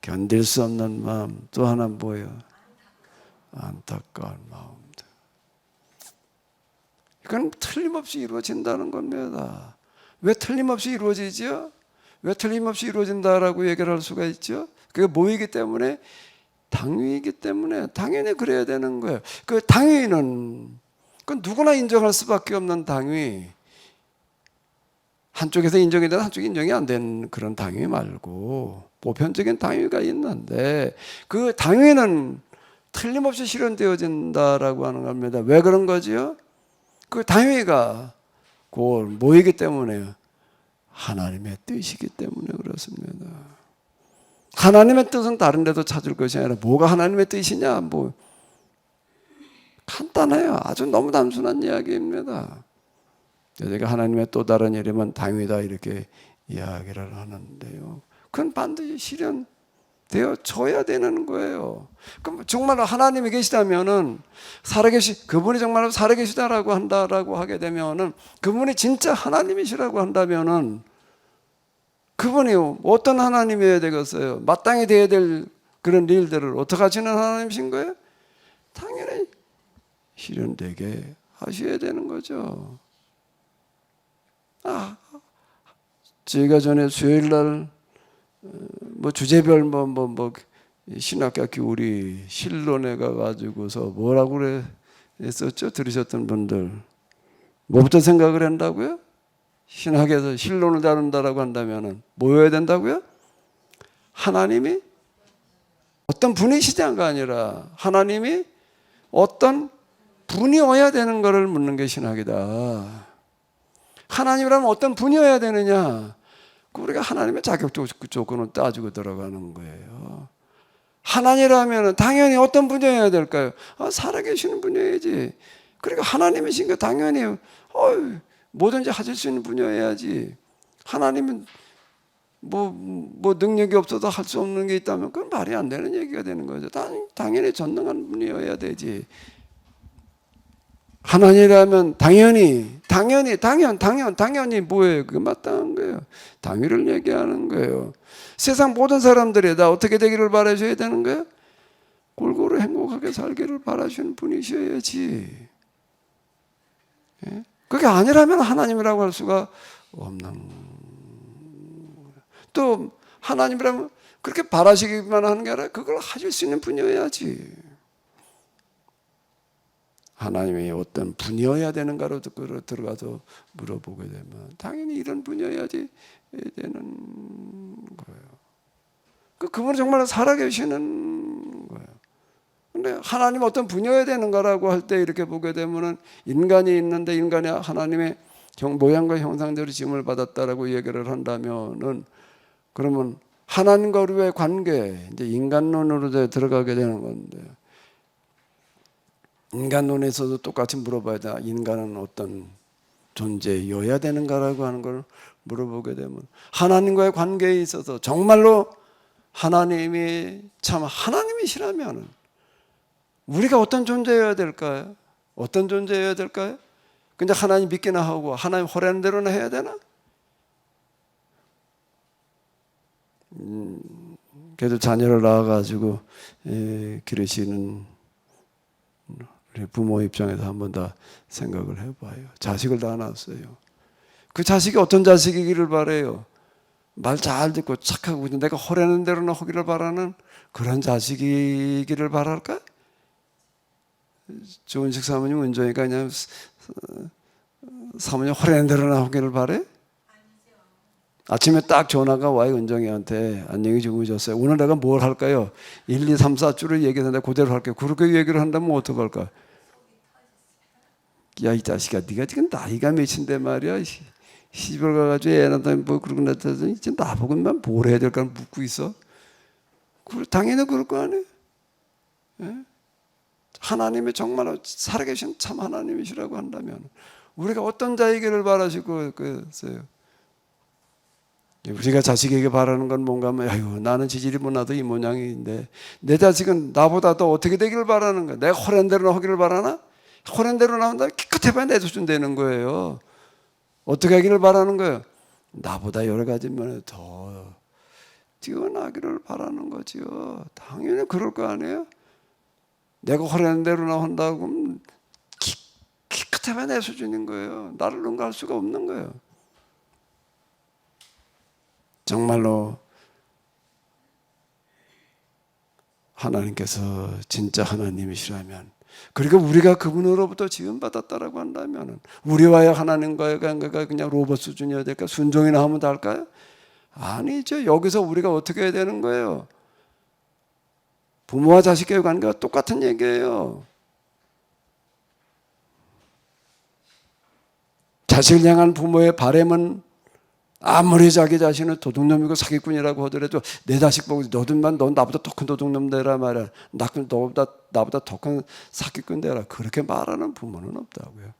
견딜 수 없는 마음. 또 하나 뭐예요? 안타까운 마음들. 이건 틀림없이 이루어진다는 겁니다. 왜 틀림없이 이루어지죠? 왜 틀림없이 이루어진다라고 얘기를 할 수가 있죠? 그게 뭐이기 때문에? 당위이기 때문에 당연히 그래야 되는 거예요. 그 당위는 그건 누구나 인정할 수밖에 없는 당위. 한쪽에서 인정이 되는 한쪽이 인정이 안 된 그런 당위 말고 보편적인 당위가 있는데, 그 당위는 틀림없이 실현되어진다라고 하는 겁니다. 왜 그런 거지요? 그 당위가 곧 뭐이기 때문에요? 하나님의 뜻이기 때문에 그렇습니다. 하나님의 뜻은 다른 데도 찾을 것이 아니라 뭐가 하나님의 뜻이냐? 뭐 간단해요. 아주 너무 단순한 이야기입니다. 제가 하나님의 또 다른 이름은 당위다 이렇게 이야기를 하는데요, 그건 반드시 실현되어져야 되는 거예요. 그럼 정말 하나님이 계시다면은 그분이 정말 살아계시다라고 한다라고 하게 되면은, 그분이 진짜 하나님이시라고 한다면은 그분이 어떤 하나님이어야 되겠어요? 마땅히 되어야 될 그런 일들을 어떻게 하시는 하나님이신 거예요? 당연히 실현되게 하셔야 되는 거죠. 제가 전에 수요일날 주제별 신학교 우리 신론에 가가지고서 뭐라고 그랬었죠? 들으셨던 분들 뭐부터 생각을 한다고요? 신학에서 신론을 다룬다라고 한다면은 뭐여야 된다고요? 하나님이 어떤 분이시냐가 아니라 하나님이 어떤 분이어야 되는 것을 묻는 게 신학이다. 하나님이라면 어떤 분이어야 되느냐? 우리가 하나님의 자격 조건을 따지고 들어가는 거예요. 하나님이라면 당연히 어떤 분이어야 될까요? 살아계시는 분이어야지. 그러니까 하나님이신 거 당연히 뭐든지 하실 수 있는 분이어야지. 하나님은 뭐 능력이 없어도 할 수 없는 게 있다면 그건 말이 안 되는 얘기가 되는 거죠. 당연히 전능한 분이어야 되지. 하나님이라면 당연히 뭐예요? 그게 마땅한 거예요. 당위를 얘기하는 거예요. 세상 모든 사람들이 다 어떻게 되기를 바라셔야 되는 거예요? 골고루 행복하게 살기를 바라시는 분이셔야지. 예? 그게 아니라면 하나님이라고 할 수가 없는 거예요. 또 하나님이라면 그렇게 바라시기만 하는 게 아니라 그걸 하실 수 있는 분이어야지. 하나님이 어떤 분이어야 되는가로 들어가서 물어보게 되면 당연히 이런 분이어야지 되는 거예요. 그분은 정말 살아계시는 거예요. 근데 하나님 어떤 분이어야 되는가라고 할 때 이렇게 보게 되면은 인간이 있는데 인간이 하나님의 모양과 형상대로 지음을 받았다라고 얘기를 한다면은 그러면 하나님과 우리의 관계 이제 인간론으로 들어가게 되는 건데. 인간론에서도 똑같이 물어봐야 돼. 인간은 어떤 존재여야 되는가라고 하는 걸 물어보게 되면 하나님과의 관계에 있어서 정말로 하나님이 참 하나님이시라면 우리가 어떤 존재여야 될까요? 어떤 존재여야 될까요? 근데 하나님 믿기나 하고 하나님 허라는 대로나 해야 되나? 그래도 자녀를 낳아가지고 기르시는 우리 부모 입장에서 한 번 더 생각을 해봐요. 자식을 다 낳았어요. 그 자식이 어떤 자식이기를 바래요? 말 잘 듣고 착하고 내가 허라는 대로나 하기를 바라는 그런 자식이기를 바랄까? 조은식 사모님 은정이가 그냥 사모님 허라는 대로나 하기를 바래? 아침에 딱 전화가 와요. 은정이한테 안녕히 주무셨어요. 오늘 내가 뭘 할까요? 1, 2, 3, 4주를 얘기했는데 그대로 할게요. 그렇게 얘기를 한다면 어떡할까? 야, 이 자식아, 네가 지금 나이가 몇인데 말이야. 시집을 가가지고 애 낳다 뭐 그러고 났더니 이제 나보고만 뭘 해야 될까 묻고 있어. 당연히 그럴 거 아니에요. 예? 하나님이 정말 살아계신 참 하나님이시라고 한다면 우리가 어떤 자이기를 바라시고 그랬어요. 우리가 자식에게 바라는 건 뭔가 하면 아유 나는 지질이 못나도 이 모양인데 내 자식은 나보다 더 어떻게 되기를 바라는 거야. 내가 허란 대로 하기를 바라나? 허란 대로 나온다 기껏해봐야 내 수준 되는 거예요. 어떻게 하기를 바라는 거예요? 나보다 여러 가지 면에 더 뛰어나기를 바라는 거지요. 당연히 그럴 거 아니에요. 내가 허란 대로 나온다고 하면 기껏해봐야 내 수준인 거예요. 나를 능가할 수가 없는 거예요. 정말로 하나님께서 진짜 하나님이시라면 그리고 우리가 그분으로부터 지음받았다라고 한다면 우리와의 하나님과의 관계가 그냥 로봇 수준이어야 될까? 순종이나 하면 다 할까요? 아니죠. 여기서 우리가 어떻게 해야 되는 거예요? 부모와 자식의 관계가 똑같은 얘기예요. 자식을 향한 부모의 바람은 아무리 자기 자신을 도둑놈이고 사기꾼이라고 하더라도 내 자식 보고 넌 나보다 더 큰 도둑놈 되라 말이야. 나보다 더 큰 사기꾼 되라. 그렇게 말하는 부모는 없다고요.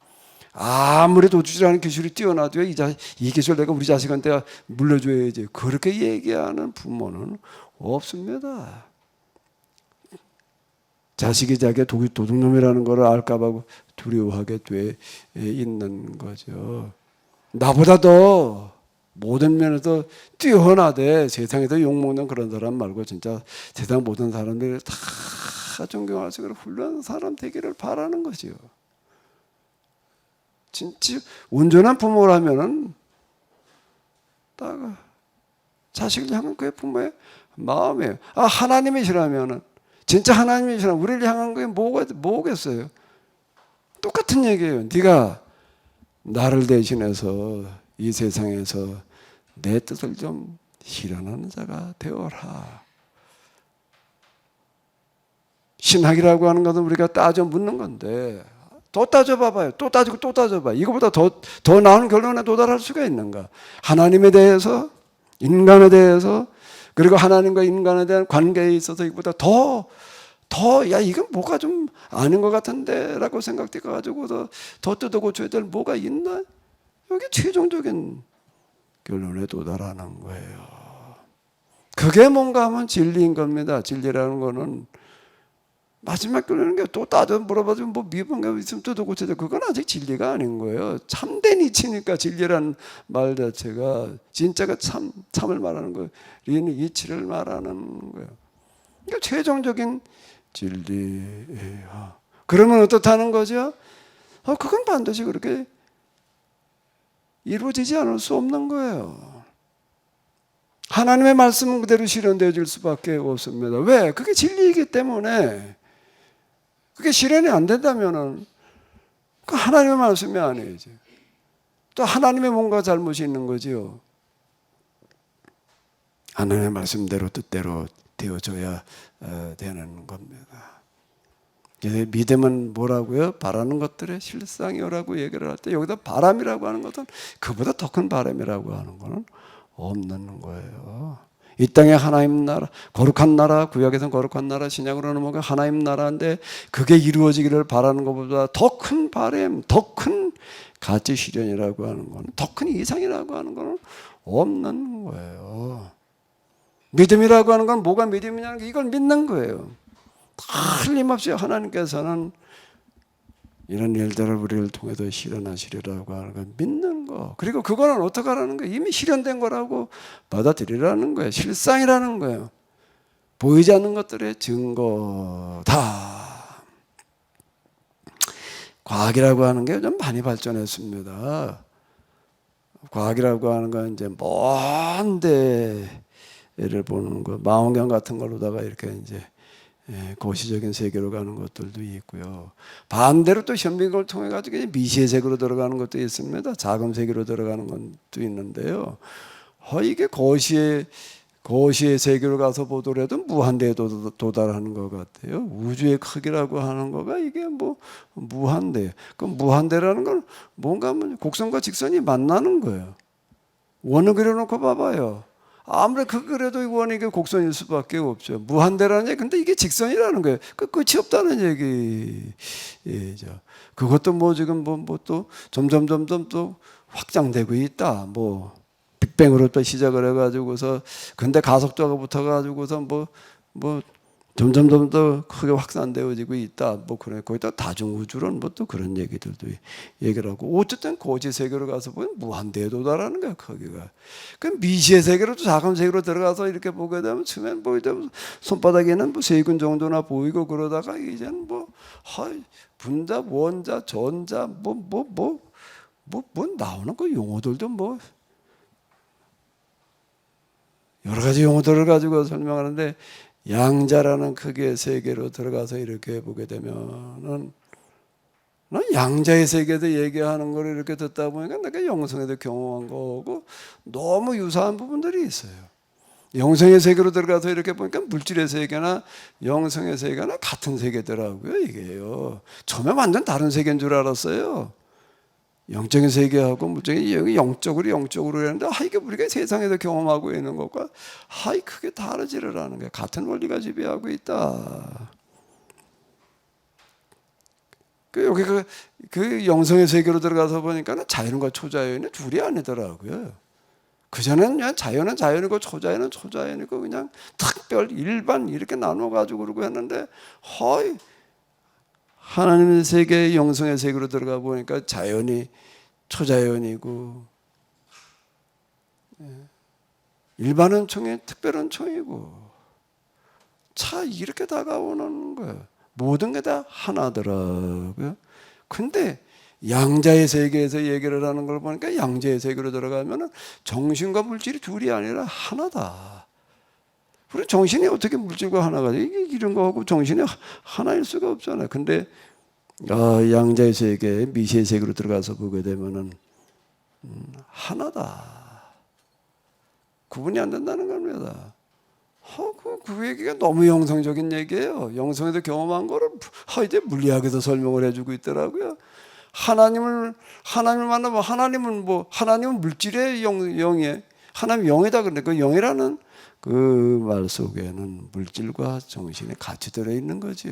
아무리 도주질하는 기술이 뛰어나도요. 이 기술 내가 우리 자식한테 물려줘야지. 그렇게 얘기하는 부모는 없습니다. 자식이 자기가 도둑놈이라는 걸 알까 봐 두려워하게 돼 있는 거죠. 나보다 더 모든 면에서 뛰어나되 세상에서 욕먹는 그런 사람 말고 진짜 세상 모든 사람들이 다 존경할 수 있는 훌륭한 사람 되기를 바라는 거지요. 진짜 온전한 부모라면은 딱 자식을 향한 그의 부모의 마음이에요. 하나님이시라면은 진짜 하나님이시라면 우리를 향한 게 뭐겠어요? 똑같은 얘기예요. 네가 나를 대신해서 이 세상에서 내 뜻을 좀 실현하는 자가 되어라. 신학이라고 하는 것은 우리가 따져 묻는 건데 또 따져봐봐요. 또 따지고 또 따져봐. 이거보다 더 나은 결론에 도달할 수가 있는가? 하나님에 대해서, 인간에 대해서, 그리고 하나님과 인간에 대한 관계에 있어서 이거보다 야, 이건 뭐가 좀 아닌 것 같은데? 라고 생각돼가지고 더 뜯어 고쳐야 될 뭐가 있나? 여기 최종적인 결론에 도달하는 거예요. 그게 뭔가 하면 진리인 겁니다. 진리라는 거는 마지막 결론은 게 또 따져 물어봐도 뭐 미분가 있으면 뜯어 고쳐야 그건 아직 진리가 아닌 거예요. 참된 이치니까 진리란 말 자체가 진짜가 참을 말하는 거예요. 리는 이치를 말하는 거예요. 그러니까 최종적인 진리예요. 그러면 어떻다는 거죠? 그건 반드시 그렇게 이루어지지 않을 수 없는 거예요. 하나님의 말씀은 그대로 실현되어질 수밖에 없습니다. 왜? 그게 진리이기 때문에. 그게 실현이 안 된다면은 그 하나님의 말씀이 아니지. 또 하나님의 뭔가 잘못이 있는 거지요. 하나님의 말씀대로 뜻대로 되어져야 되는 겁니다. 믿음은 뭐라고요? 바라는 것들의 실상이라고 얘기를 할 때 여기다 바람이라고 하는 것은 그보다 더 큰 바람이라고 하는 것은 없는 거예요. 이 땅에 하나님 나라, 거룩한 나라, 구약에서는 거룩한 나라, 신약으로는 뭔가 하나님 나라인데 그게 이루어지기를 바라는 것보다 더 큰 바람, 더 큰 가치 실현이라고 하는 건, 더 큰 이상이라고 하는 건 없는 거예요. 믿음이라고 하는 건 뭐가 믿음이냐는 게 이걸 믿는 거예요. 틀림없이 하나님께서는 이런 일들을 우리를 통해서 실현하시리라고 하는 걸 믿는 거. 그리고 그거는 어떻게 하라는 거예요? 이미 실현된 거라고 받아들이라는 거예요. 실상이라는 거예요. 보이지 않는 것들의 증거다. 과학이라고 하는 게 좀 많이 발전했습니다. 과학이라고 하는 건 이제 먼 데를 보는 거, 망원경 같은 걸로다가 이렇게 이제 고시적인 세계로 가는 것들도 있고요. 반대로 또 현미경을 통해 가지고 미시의 세계로 들어가는 것도 있습니다. 자금 세계로 들어가는 것도 있는데요. 이게 거시의 세계로 가서 보더라도 무한대에 도달하는 것 같아요. 우주의 크기라고 하는 거가 이게 뭐 무한대. 그 무한대라는 건 뭔가 곡선과 직선이 만나는 거예요. 원을 그려놓고 봐봐요. 아무리 그래도 원이 곡선일 수밖에 없죠. 무한대라는 얘기. 근데 이게 직선이라는 거예요. 그 끝이 없다는 얘기죠. 그것도 뭐 지금 뭐 또 점점 또 확장되고 있다. 뭐 빅뱅으로 또 시작을 해가지고서 근데 가속도가 붙어가지고서 뭐 점점 더 크게 확산되어지고 있다. 뭐 그래 거기다 다중우주론 뭐 또 그런 얘기들도 얘기를 하고 어쨌든 고지 세계로 가서 보면 무한대에 도달하는 거야 거기가. 그 미시의 세계로 또 자금 세계로 들어가서 이렇게 보게 되면 처음엔 보이다 손바닥에는 뭐 세균 정도나 보이고 그러다가 이제는 뭐 분자, 원자, 전자 뭐 나오는 그 용어들도 뭐 여러 가지 용어들을 가지고 설명하는데. 양자라는 크기의 세계로 들어가서 이렇게 보게 되면은 양자의 세계에서 얘기하는 걸 이렇게 듣다 보니까 내가 영성에도 경험한 거고 너무 유사한 부분들이 있어요. 영성의 세계로 들어가서 이렇게 보니까 물질의 세계나 영성의 세계나 같은 세계더라고요. 이게요. 처음에 완전 다른 세계인 줄 알았어요. 영적인 세계하고 물질이 영적으로 했는데 이게 우리가 세상에서 경험하고 있는 것과 크게 다르지를 않은 거예요. 같은 원리가 지배하고 있다. 여기 그 영성의 세계로 들어가서 보니까 자연과 초자연이 둘이 아니더라고요. 그전에는 그냥 자연은 자연이고 초자연은 초자연이고 그냥 특별 일반 이렇게 나눠가지고 그러고 했는데 하나님의 세계, 영성의 세계로 들어가 보니까 자연이 초자연이고 일반은 총이 특별한 총이고 이렇게 다가오는 거예요. 모든 게 다 하나더라고요. 근데 양자의 세계에서 얘기를 하는 걸 보니까 양자의 세계로 들어가면은 정신과 물질이 둘이 아니라 하나다. 그리고 정신이 어떻게 물질과 하나가 돼? 이런 거하고 정신이 하나일 수가 없잖아요. 근데 양자의 세계, 미시의 세계로 들어가서 보게 되면은 하나다. 구분이 안 된다는 겁니다. 그 얘기가 너무 영성적인 얘기예요. 영성에서 경험한 거를 이제 물리학에서 설명을 해주고 있더라고요. 하나님을 만나면 하나님은 물질의 영이에요. 하나님 영이다 그런데 그 영이라는 그 말 속에는 물질과 정신이 같이 들어 있는 거죠.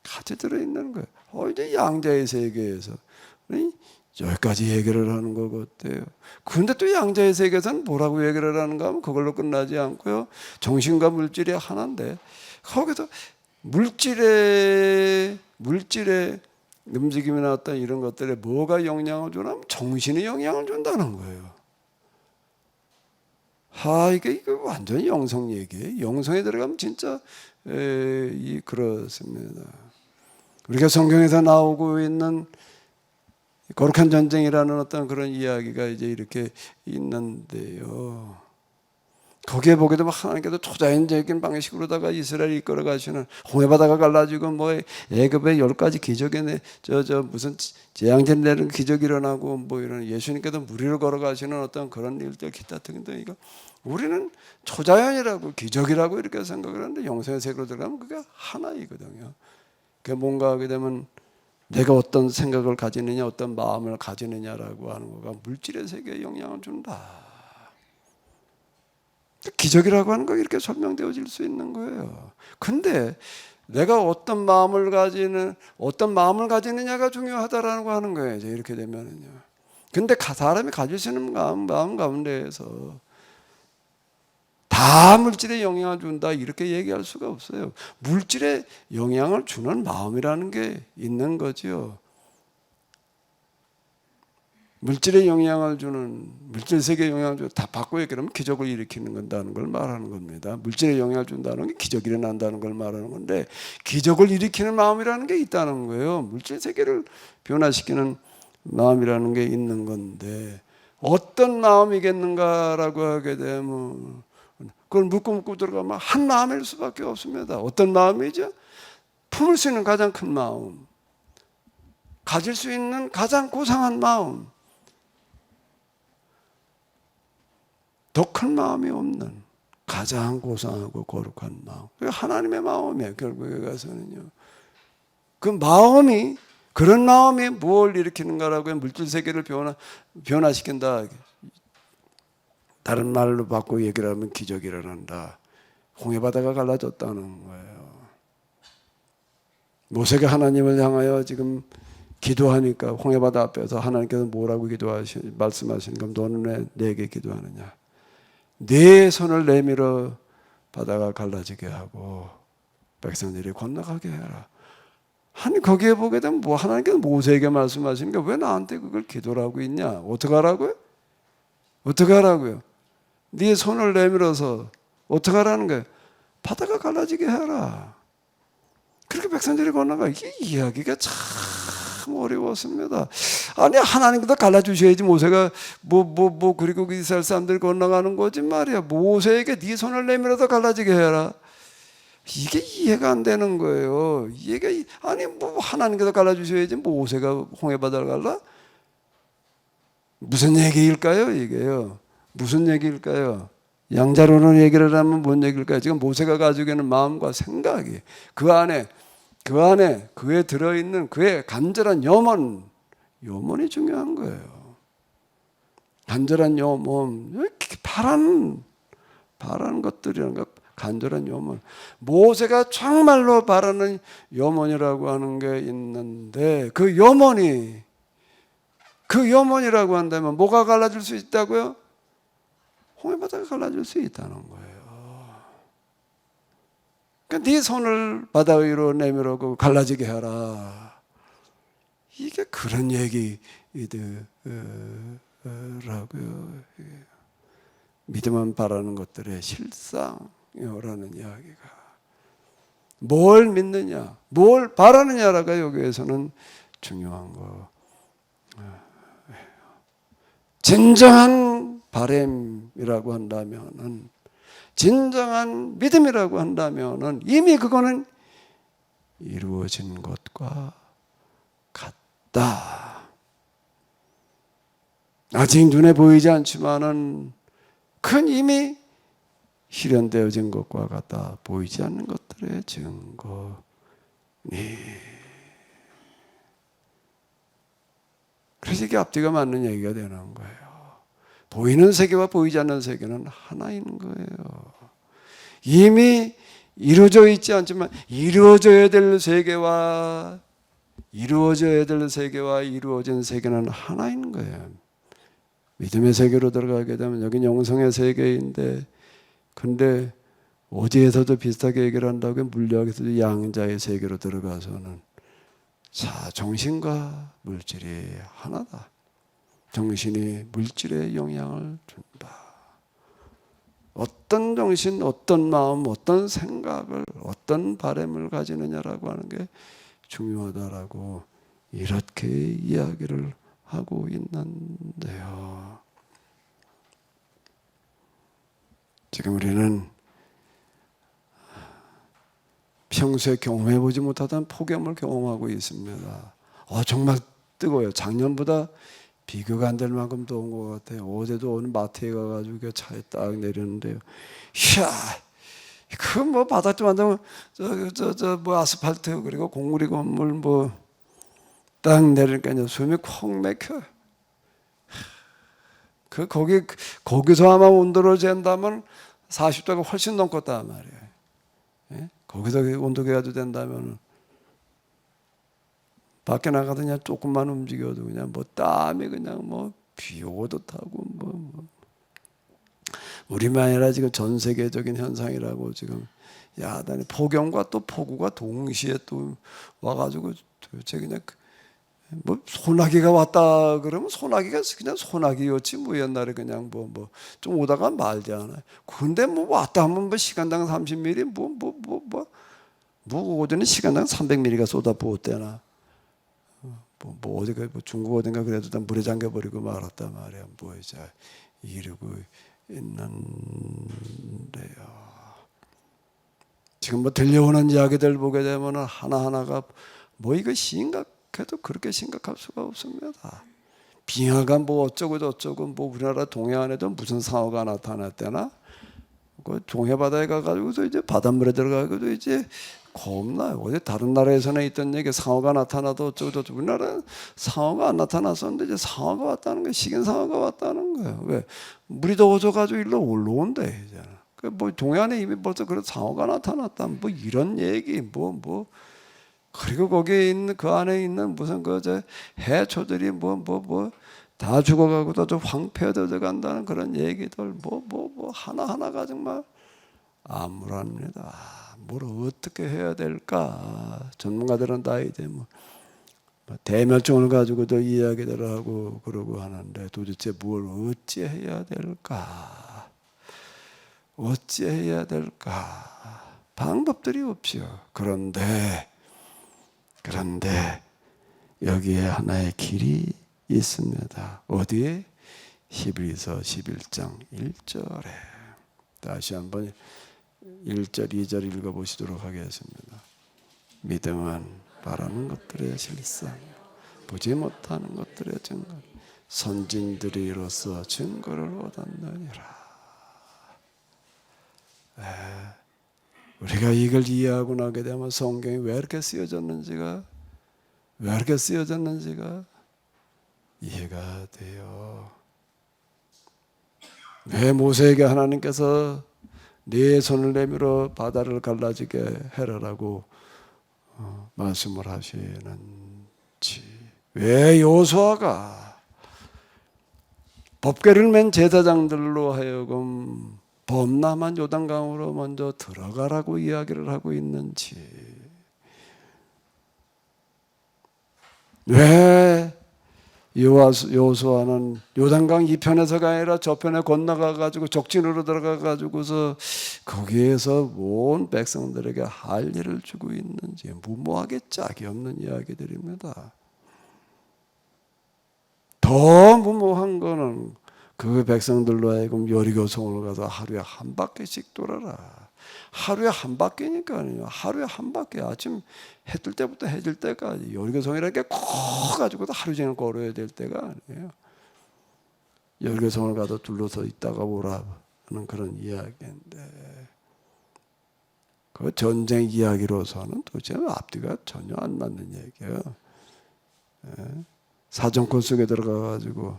같이 들어 있는 거예요. 이제 양자의 세계에서 여기까지 얘기를 하는 거 같아요. 그런데 또 양자의 세계에서는 뭐라고 얘기를 하는가 하면 그걸로 끝나지 않고요. 정신과 물질이 하나인데 거기서 물질의 움직임이나 어떤 이런 것들에 뭐가 영향을 주냐면 정신이 영향을 준다는 거예요. 이게 완전히 영성 얘기예요. 영성에 들어가면 진짜 그렇습니다. 우리가 성경에서 나오고 있는 거룩한 전쟁이라는 어떤 그런 이야기가 이제 이렇게 있는데요. 거기에 보게 되면 하나님께서 초자연적인 방식으로다가 이스라엘 이끌어 가시는 홍해바다가 갈라지고 뭐 애굽의 10가지 기적에 무슨 재앙전 내는 기적이 일어나고 뭐 이런 예수님께서 무리를 걸어 가시는 어떤 그런 일들 기타 등등 이거 우리는 초자연이라고 기적이라고 이렇게 생각을 하는데 영성의 세계로 들어가면 그게 하나이거든요. 그게 뭔가 하게 되면 내가 어떤 생각을 가지느냐 어떤 마음을 가지느냐라고 하는 거가 물질의 세계에 영향을 준다. 기적이라고 하는 거 이렇게 설명되어질 수 있는 거예요. 근데 내가 어떤 마음을 가지느냐가 중요하다라는 거 하는 거예요. 이제 이렇게 되면은요. 근데 사람이 가질 수 있는 마음 가운데에서 다 물질에 영향을 준다 이렇게 얘기할 수가 없어요. 물질에 영향을 주는 마음이라는 게 있는 거죠. 물질에 영향을 주는 물질 세계에 영향을 주는 다 바꿔 얘기하면 기적을 일으키는 건다는 걸 말하는 겁니다. 물질에 영향을 준다는 게 기적이 일어난다는 걸 말하는 건데 기적을 일으키는 마음이라는 게 있다는 거예요. 물질 세계를 변화시키는 마음이라는 게 있는 건데 어떤 마음이겠는가라고 하게 되면 그걸 묻고 들어가면 한 마음일 수밖에 없습니다. 어떤 마음이죠? 품을 수 있는 가장 큰 마음, 가질 수 있는 가장 고상한 마음, 더 큰 마음이 없는 가장 고상하고 거룩한 마음. 그게 하나님의 마음이에요. 결국에 가서는요. 그런 마음이 뭘 일으키는가라고 물질 세계를 변화시킨다. 다른 말로 바꾸고 얘기를 하면 기적이 일어난다. 홍해바다가 갈라졌다는 거예요. 모세가 하나님을 향하여 지금 기도하니까 홍해바다 앞에서 하나님께서 뭐라고 말씀하시는가? 너는 왜 내게 기도하느냐? 네 손을 내밀어 바다가 갈라지게 하고 백성들이 건너가게 해라. 아니 거기에 보게 되면 하나님께서 모세에게 말씀하시니까 왜 나한테 그걸 기도하고 있냐? 어떻게 하라고요? 어떻게 하라고요? 네 손을 내밀어서 어떻게 하라는 거예요? 바다가 갈라지게 해라. 그렇게 백성들이 건너가. 이게 이야기가 참 어려웠습니다. 아니 하나님께서 갈라주셔야지 모세가 그리고 이스라엘 사람들이 건너가는 거지 말이야. 모세에게 네 손을 내밀어서 갈라지게 해라. 이게 이해가 안 되는 거예요. 하나님께서 갈라주셔야지 모세가 홍해바다를 갈라? 무슨 얘기일까요 이게요? 무슨 얘기일까요? 양자로는 얘기를 하면 뭔 얘기일까요? 지금 모세가 가지고 있는 마음과 생각이 그 안에 그에 들어있는 그의 간절한 염원이 중요한 거예요. 간절한 염원, 바라는 것들이라는 것, 간절한 염원. 모세가 정말로 바라는 염원이라고 하는 게 있는데 그 염원이라고 한다면 뭐가 갈라질 수 있다고요? 홍해바다가 갈라질 수 있다는 거예요. 그러니까 네 손을 바다 위로 내밀고 갈라지게 하라. 이게 그런 얘기더라고요. 믿음은 바라는 것들의 실상이라는 이야기가. 뭘 믿느냐, 뭘 바라느냐라가 여기에서는 중요한 거. 진정한 바람이라고 한다면은, 진정한 믿음이라고 한다면은 이미 그거는 이루어진 것과 같다. 아직 눈에 보이지 않지만은 그건 이미 실현되어진 것과 같다 보이지 않는 것들의 증거니. 그래서 이게 앞뒤가 맞는 얘기가 되는 거예요. 보이는 세계와 보이지 않는 세계는 하나인 거예요. 이미 이루어져 있지 않지만 이루어져야 될 세계와 이루어진 세계는 하나인 거예요. 믿음의 세계로 들어가게 되면 여긴 영성의 세계인데, 근데 어제에서도 비슷하게 얘기를 한다고 물리학에서도 양자의 세계로 들어가서는 자, 정신과 물질이 하나다. 정신이 물질에 영향을 준다. 어떤 정신, 어떤 마음, 어떤 생각을, 어떤 바람을 가지느냐라고 하는 게 중요하다라고 이렇게 이야기를 하고 있는데요. 지금 우리는 평소에 경험해보지 못하던 폭염을 경험하고 있습니다. 정말 뜨거워요. 작년보다 비교가 안 될 만큼 더운 것 같아요. 어제도 오늘 마트에 가가지고 차에 딱 내렸는데요. 이야, 그 뭐 바닥 좀 만들면 뭐 아스팔트 그리고 공구리 건물 뭐 딱 내리니까 숨이 콕 막혀. 거기서 아마 온도를 잰다면 40도가 훨씬 넘겠다 말이에요. 예? 거기서 온도계가 된다면 밖에 나가서 그냥 조금만 움직여도 그냥 뭐 땀이 그냥 뭐 비 오도 타고 뭐 우리만 아니라 지금 전 세계적인 현상이라고 지금 야단이 폭염과 또 폭우가 동시에 또 와가지고 도대체 그냥 뭐 소나기가 왔다 그러면 소나기가 그냥 소나기였지 뭐 옛날에 그냥 뭐 좀 오다가 말지 않아요. 근데 뭐 왔다 하면 뭐 시간당 30mm 뭐 오전에 시간당 300mm가 쏟아부었대나. 뭐 어디가 뭐 중국 어딘가 그래도 다 물에 잠겨버리고 말았단 말이야. 뭐 이제 이러고 있는데요. 지금 뭐 들려오는 이야기들 보게 되면 하나하나가 뭐 이거 심각해도 그렇게 심각할 수가 없습니다. 빙하가 뭐 어쩌고 저쩌고 뭐 우리나라 동해안에도 무슨 상어가 나타났대나? 그 동해바다에 가가지고서 이제 바닷물에 들어가고도 이제 겁나요. 어제 다른 나라에서는 있던 얘기 상어가 나타나도 어쩌고 저쩌고 우리나라는 상어가 안 나타났었는데 이제 상어가 왔다는 거예요. 식인 상어가 왔다는 거예요. 왜? 물이 더워져가지고 일로 올라온대 이제. 뭐 동해안에 이미 벌써 그런 상어가 나타났다. 뭐 이런 얘기 뭐 그리고 거기에 있는 그 안에 있는 무슨 그저 해초들이 뭐 다 죽어가고 또 황폐되어 간다는 그런 얘기들 뭐 하나하나가 정말 암울합니다. 뭘 어떻게 해야 될까? 전문가들은 다 이제 뭐 대멸종을 가지고도 이야기들을 하고 그러고 하는데 도대체 뭘 어찌해야 될까? 어찌해야 될까? 방법들이 없죠. 그런데 여기에 하나의 길이 있습니다. 어디에? 히브리서 11장 1절에 다시 한번 1절 2절 읽어보시도록 하겠습니다. 믿음은 바라는 것들의 실상 보지 못하는 것들의 증거 선진들이 이로써 증거를 얻었느니라. 우리가 이걸 이해하고 나게 되면 성경이 왜 이렇게 쓰여졌는지가 이해가 돼요. 왜 모세에게 하나님께서 네 손을 내밀어 바다를 갈라지게 해라라고 말씀을 하시는지, 왜 여호수아가 법궤를 맨 제사장들로 하여금 범람한 요단강으로 먼저 들어가라고 이야기를 하고 있는지, 왜 여호수아는 요단강 이편에서가 아니라 저편에 건너가 가지고 적진으로 들어가 가지고서 거기에서 온 백성들에게 할 일을 주고 있는지 무모하게 짝이 없는 이야기들입니다. 더 무모한 거는 그 백성들로 하여금 여리고성으로 가서 하루에 한 바퀴씩 돌아라. 하루에 한 바퀴니까요. 하루에 한 바퀴. 아침 해 뜰 때부터 해 질 때까지. 여리고성이라는 게 커가지고도 하루 종일 걸어야 될 때가 아니에요. 여리고성을 가서 둘러서 있다가 오라. 하는 그런 이야기인데 그 전쟁 이야기로서는 도대체 앞뒤가 전혀 안 맞는 얘기예요. 사정권 속에 들어가가지고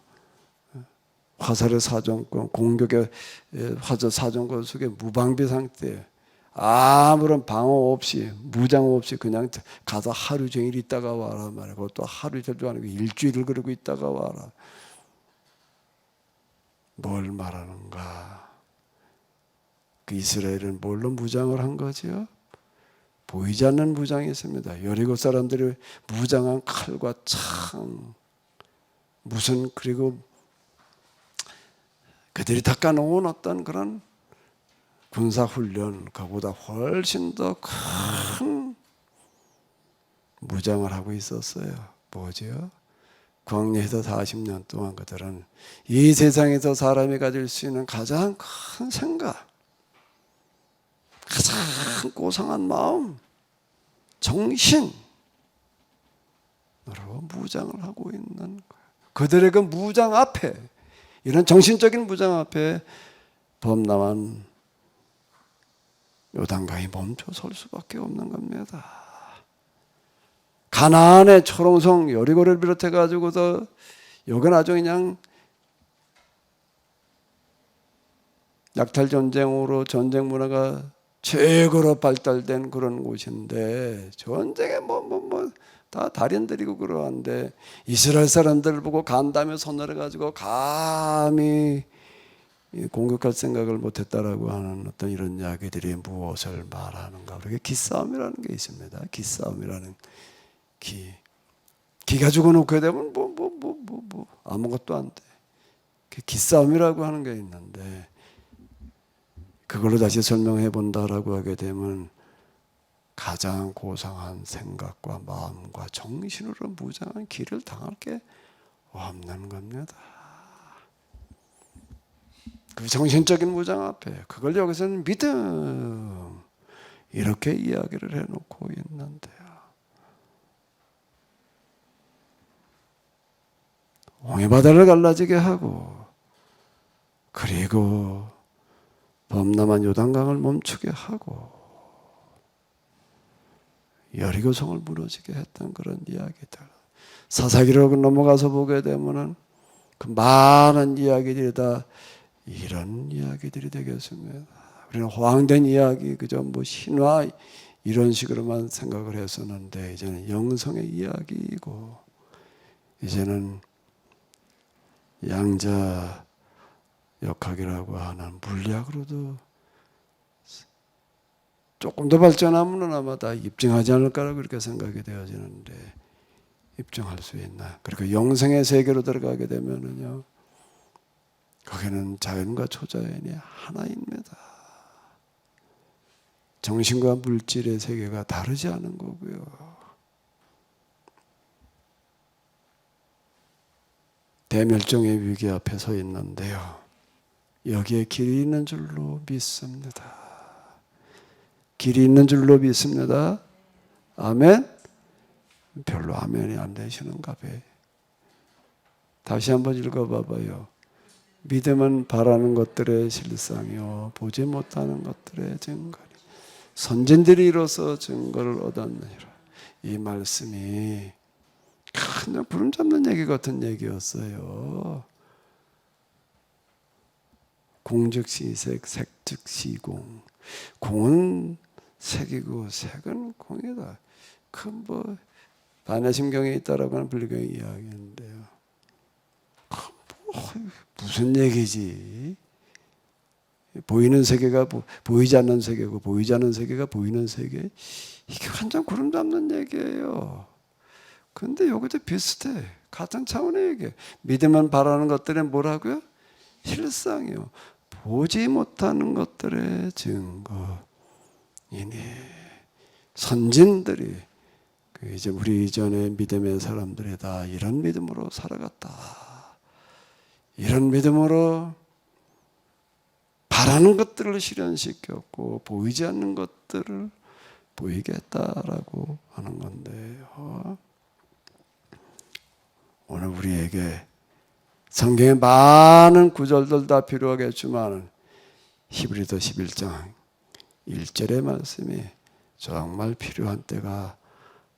화살의 사정권, 공격의 화살 사정권 속에 무방비 상태에 아무런 방어 없이 무장 없이 그냥 가서 하루 종일 있다가 와라 말이야. 그것도 하루 이틀도 아니고 일주일을 그러고 있다가 와라. 뭘 말하는가? 그 이스라엘은 뭘로 무장을 한 거지요? 보이지 않는 무장이 있습니다. 여리고 사람들이 무장한 칼과 창, 무슨 그리고 그들이 닦아놓은 어떤 그런 군사훈련, 그보다 훨씬 더 큰 무장을 하고 있었어요. 뭐지요? 광야에서 40년 동안 그들은 이 세상에서 사람이 가질 수 있는 가장 큰 생각, 가장 고상한 마음, 정신으로 무장을 하고 있는 거예요. 그들의 그 무장 앞에, 이런 정신적인 무장 앞에 범람한 요단강이 멈춰 설 수밖에 없는 겁니다. 가나안의 초롱성 여리고를 비롯해 가지고서 여긴 아주 그냥 약탈 전쟁으로 전쟁 문화가 최고로 발달된 그런 곳인데 전쟁에 다 달인들이고 그러한데 이스라엘 사람들 보고 간다며 손을 가지고 감히 공격할 생각을 못했다라고 하는 어떤 이런 이야기들이 무엇을 말하는가? 우리가 기싸움이라는 게 있습니다. 기싸움이라는 기 가지고 놓게 되면 아무것도 안 돼. 기싸움이라고 하는 게 있는데 그걸로 다시 설명해 본다라고 하게 되면 가장 고상한 생각과 마음과 정신으로 무장한 길을 당할 게 없는 겁니다. 그 정신적인 무장 앞에 그걸 여기서는 믿음 이렇게 이야기를 해놓고 있는데요. 홍해바다를 갈라지게 하고 그리고 범람한 요단강을 멈추게 하고 여리고성을 무너지게 했던 그런 이야기들. 사사기로 넘어가서 보게 되면은 그 많은 이야기들이 다 이런 이야기들이 되겠습니다. 우리는 호황된 이야기, 그저 신화 이런 식으로만 생각을 했었는데 이제는 영성의 이야기이고 이제는 양자 역학이라고 하는 물리학으로도 조금 더 발전하면 아마 다 입증하지 않을까라고 그렇게 생각이 되어지는데 입증할 수 있나? 그리고 영성의 세계로 들어가게 되면은요, 거기는 자연과 초자연이 하나입니다. 정신과 물질의 세계가 다르지 않은 거고요. 대멸종의 위기 앞에 서 있는데요. 여기에 길이 있는 줄로 믿습니다. 길이 있는 줄로 믿습니다. 아멘? 별로 아멘이 안 되시는가 봐요. 다시 한번 읽어봐봐요. 믿음은 바라는 것들의 실상이요 보지 못하는 것들의 증거니 선진들이 이로써 증거를 얻었느니라. 이 말씀이 그냥 구름 잡는 얘기 같은 얘기였어요. 공즉시색, 색즉시공. 공은 색이고 색은 공이다. 그 반야심경에 있다라고 하는 불교의 이야기인데요. 무슨 얘기지? 보이는 세계가 보이지 않는 세계고 보이지 않는 세계가 보이는 세계. 이게 완전 구름 잡는 얘기예요. 근데 여기도 비슷해. 같은 차원의 얘기. 믿으면 바라는 것들은 뭐라고요? 실상이요. 보지 못하는 것들의 증거이니. 선진들이 이제 우리 이전의 믿음의 사람들이 다 이런 믿음으로 살아갔다. 이런 믿음으로 바라는 것들을 실현시켰고 보이지 않는 것들을 보이게 했다라고 하는 건데요. 오늘 우리에게 성경에 많은 구절들 다 필요하겠지만 히브리서 11장 1절의 말씀이 정말 필요한 때가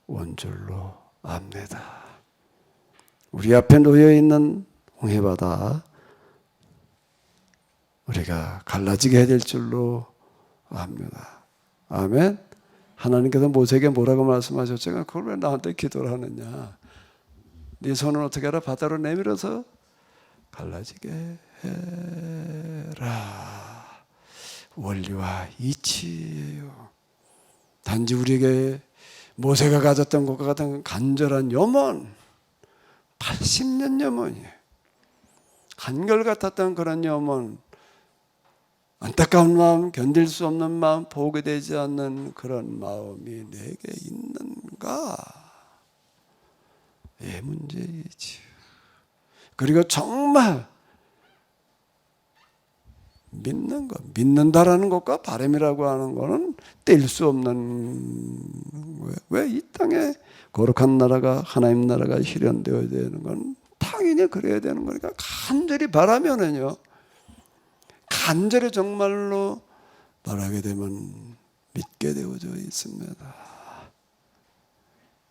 온 줄로 압니다. 우리 앞에 놓여있는 홍해바다 우리가 갈라지게 해야 될 줄로 압니다. 아멘. 하나님께서 모세에게 뭐라고 말씀하셨죠? 그걸 왜 나한테 기도를 하느냐? 네 손은 어떻게 하라? 바다로 내밀어서 갈라지게 해라. 원리와 이치예요. 단지 우리에게 모세가 가졌던 것과 같은 간절한 염원, 80년 염원이에요. 한결같았던 그런 염원, 안타까운 마음, 견딜 수 없는 마음, 포기되지 않는 그런 마음이 내게 있는가? 예, 문제이지. 그리고 정말 믿는 것, 믿는다라는 것과 바람이라고 하는 것은 뗄 수 없는 거예요. 왜 이 땅에 거룩한 나라가, 하나님 나라가 실현되어야 되는 건 당연히 그래야 되는 거니까 간절히 바라면은요, 간절히 정말로 바라게 되면 믿게 되어져 있습니다.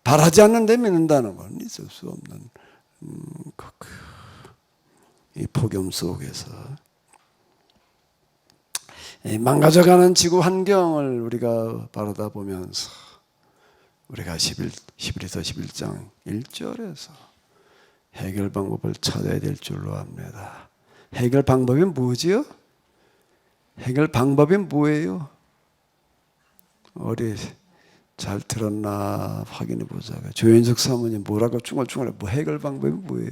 바라지 않는데 믿는다는 건 있을 수 없는 이 폭염 속에서 망가져가는 지구 환경을 우리가 바라다 보면서 우리가 히브리서 11장 1절에서 해결 방법을 찾아야 될 줄로 압니다. 해결 방법이 뭐지요? 해결 방법이 뭐예요? 우리 잘 들었나 확인해 보자. 조현석 사모님 뭐라고 중얼중얼해? 뭐 해결 방법이 뭐예요?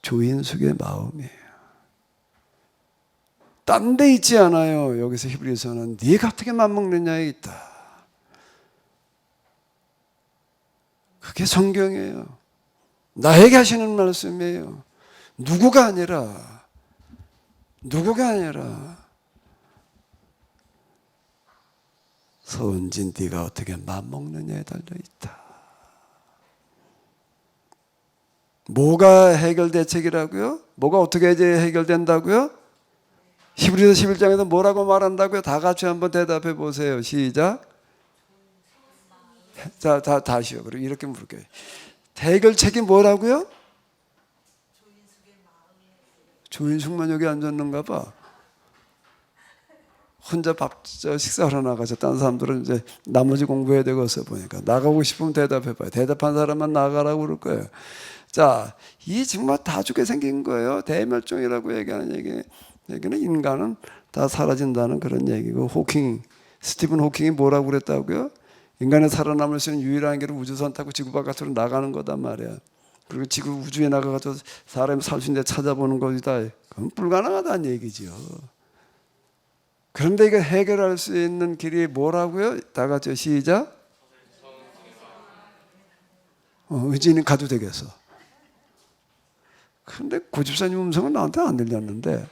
조인숙의 마음이에요. 딴 데 있지 않아요. 여기서 히브리서는 네가 어떻게 맘먹느냐에 있다. 그게 성경이에요. 나에게 하시는 말씀이에요. 누구가 아니라 서은진 네가 어떻게 맘먹느냐에 달려있다. 뭐가 해결 대책이라고요? 뭐가 어떻게 해결된다고요? 히브리서 11장에서 뭐라고 말한다고요? 다 같이 한번 대답해 보세요. 시작. 자, 다시요. 그리고 이렇게 물을게요. 해결책이 뭐라고요? 조인숙만 여기 앉았는가 봐. 혼자 식사하러 나가서 다른 사람들은 이제 나머지 공부해야 되겠어 보니까 나가고 싶으면 대답해봐요. 대답한 사람만 나가라고 그럴 거예요. 자, 이 정말 다 죽게 생긴 거예요. 대멸종이라고 얘기하는 얘기는 인간은 다 사라진다는 그런 얘기고, 스티븐 호킹이 뭐라고 그랬다고요? 인간이 살아남을 수 있는 유일한 길은 우주선 타고 지구 바깥으로 나가는 거단 말이야. 그리고 지구 우주에 나가서 사람이 살 수 있는 데 찾아보는 것이다. 그건 불가능하다는 얘기죠. 그런데 이거 해결할 수 있는 길이 뭐라고요? 다 같이 시작. 의진이 가도 되겠어. 그런데 고집사님 음성은 나한테 안 들렸는데,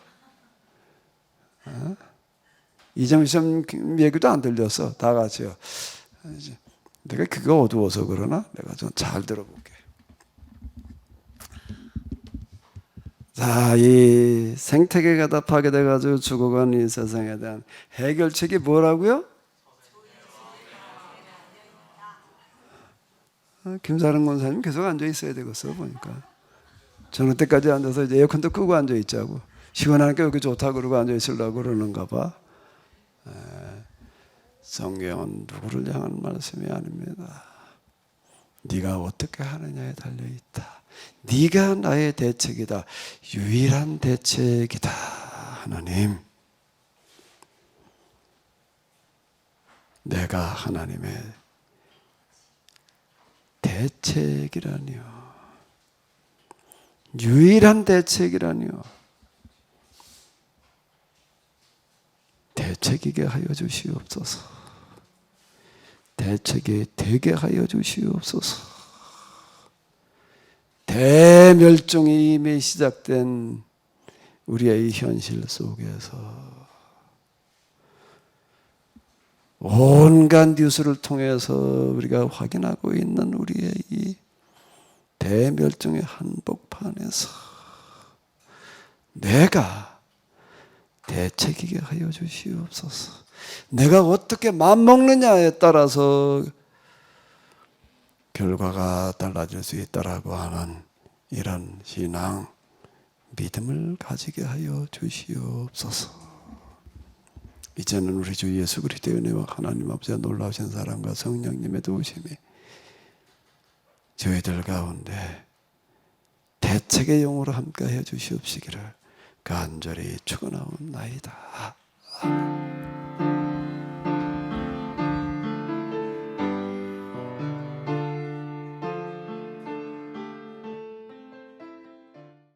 이정심 얘기도 안 들렸어. 다 같이요. 내가 그거 어두워서 그러나? 내가 좀 잘 들어볼게. 자, 이 생태계가 다 파괴돼가지고 죽어간 이 세상에 대한 해결책이 뭐라고요? 김사랑 권사님 계속 앉아 있어야 되겠어 보니까. 저녁 때까지 앉아서 이제 에어컨도 끄고 앉아 있자고. 시원하니까 여기 좋다 그러고 앉아 있으려고 그러는가 봐. 성경은 누구를 향한 말씀이 아닙니다. 네가 어떻게 하느냐에 달려있다. 네가 나의 대책이다. 유일한 대책이다. 하나님, 내가 하나님의 대책이라니요. 유일한 대책이라니요. 대책이게 하여 주시옵소서. 대책이 되게 하여 주시옵소서. 대멸종이 이미 시작된 우리의 현실 속에서 온갖 뉴스를 통해서 우리가 확인하고 있는 우리의 이 대멸종의 한복판에서 내가 대책이게 하여 주시옵소서. 내가 어떻게 맘먹느냐에 따라서 결과가 달라질 수 있다라고 하는 이런 신앙, 믿음을 가지게 하여 주시옵소서. 이제는 우리 주 예수 그리스도의 은혜와 하나님 아버지의 놀라우신 사랑과 성령님의 도우심이 저희들 가운데 대책의 영으로 함께하여 주시옵시기를 간절히 축원하옵나이다.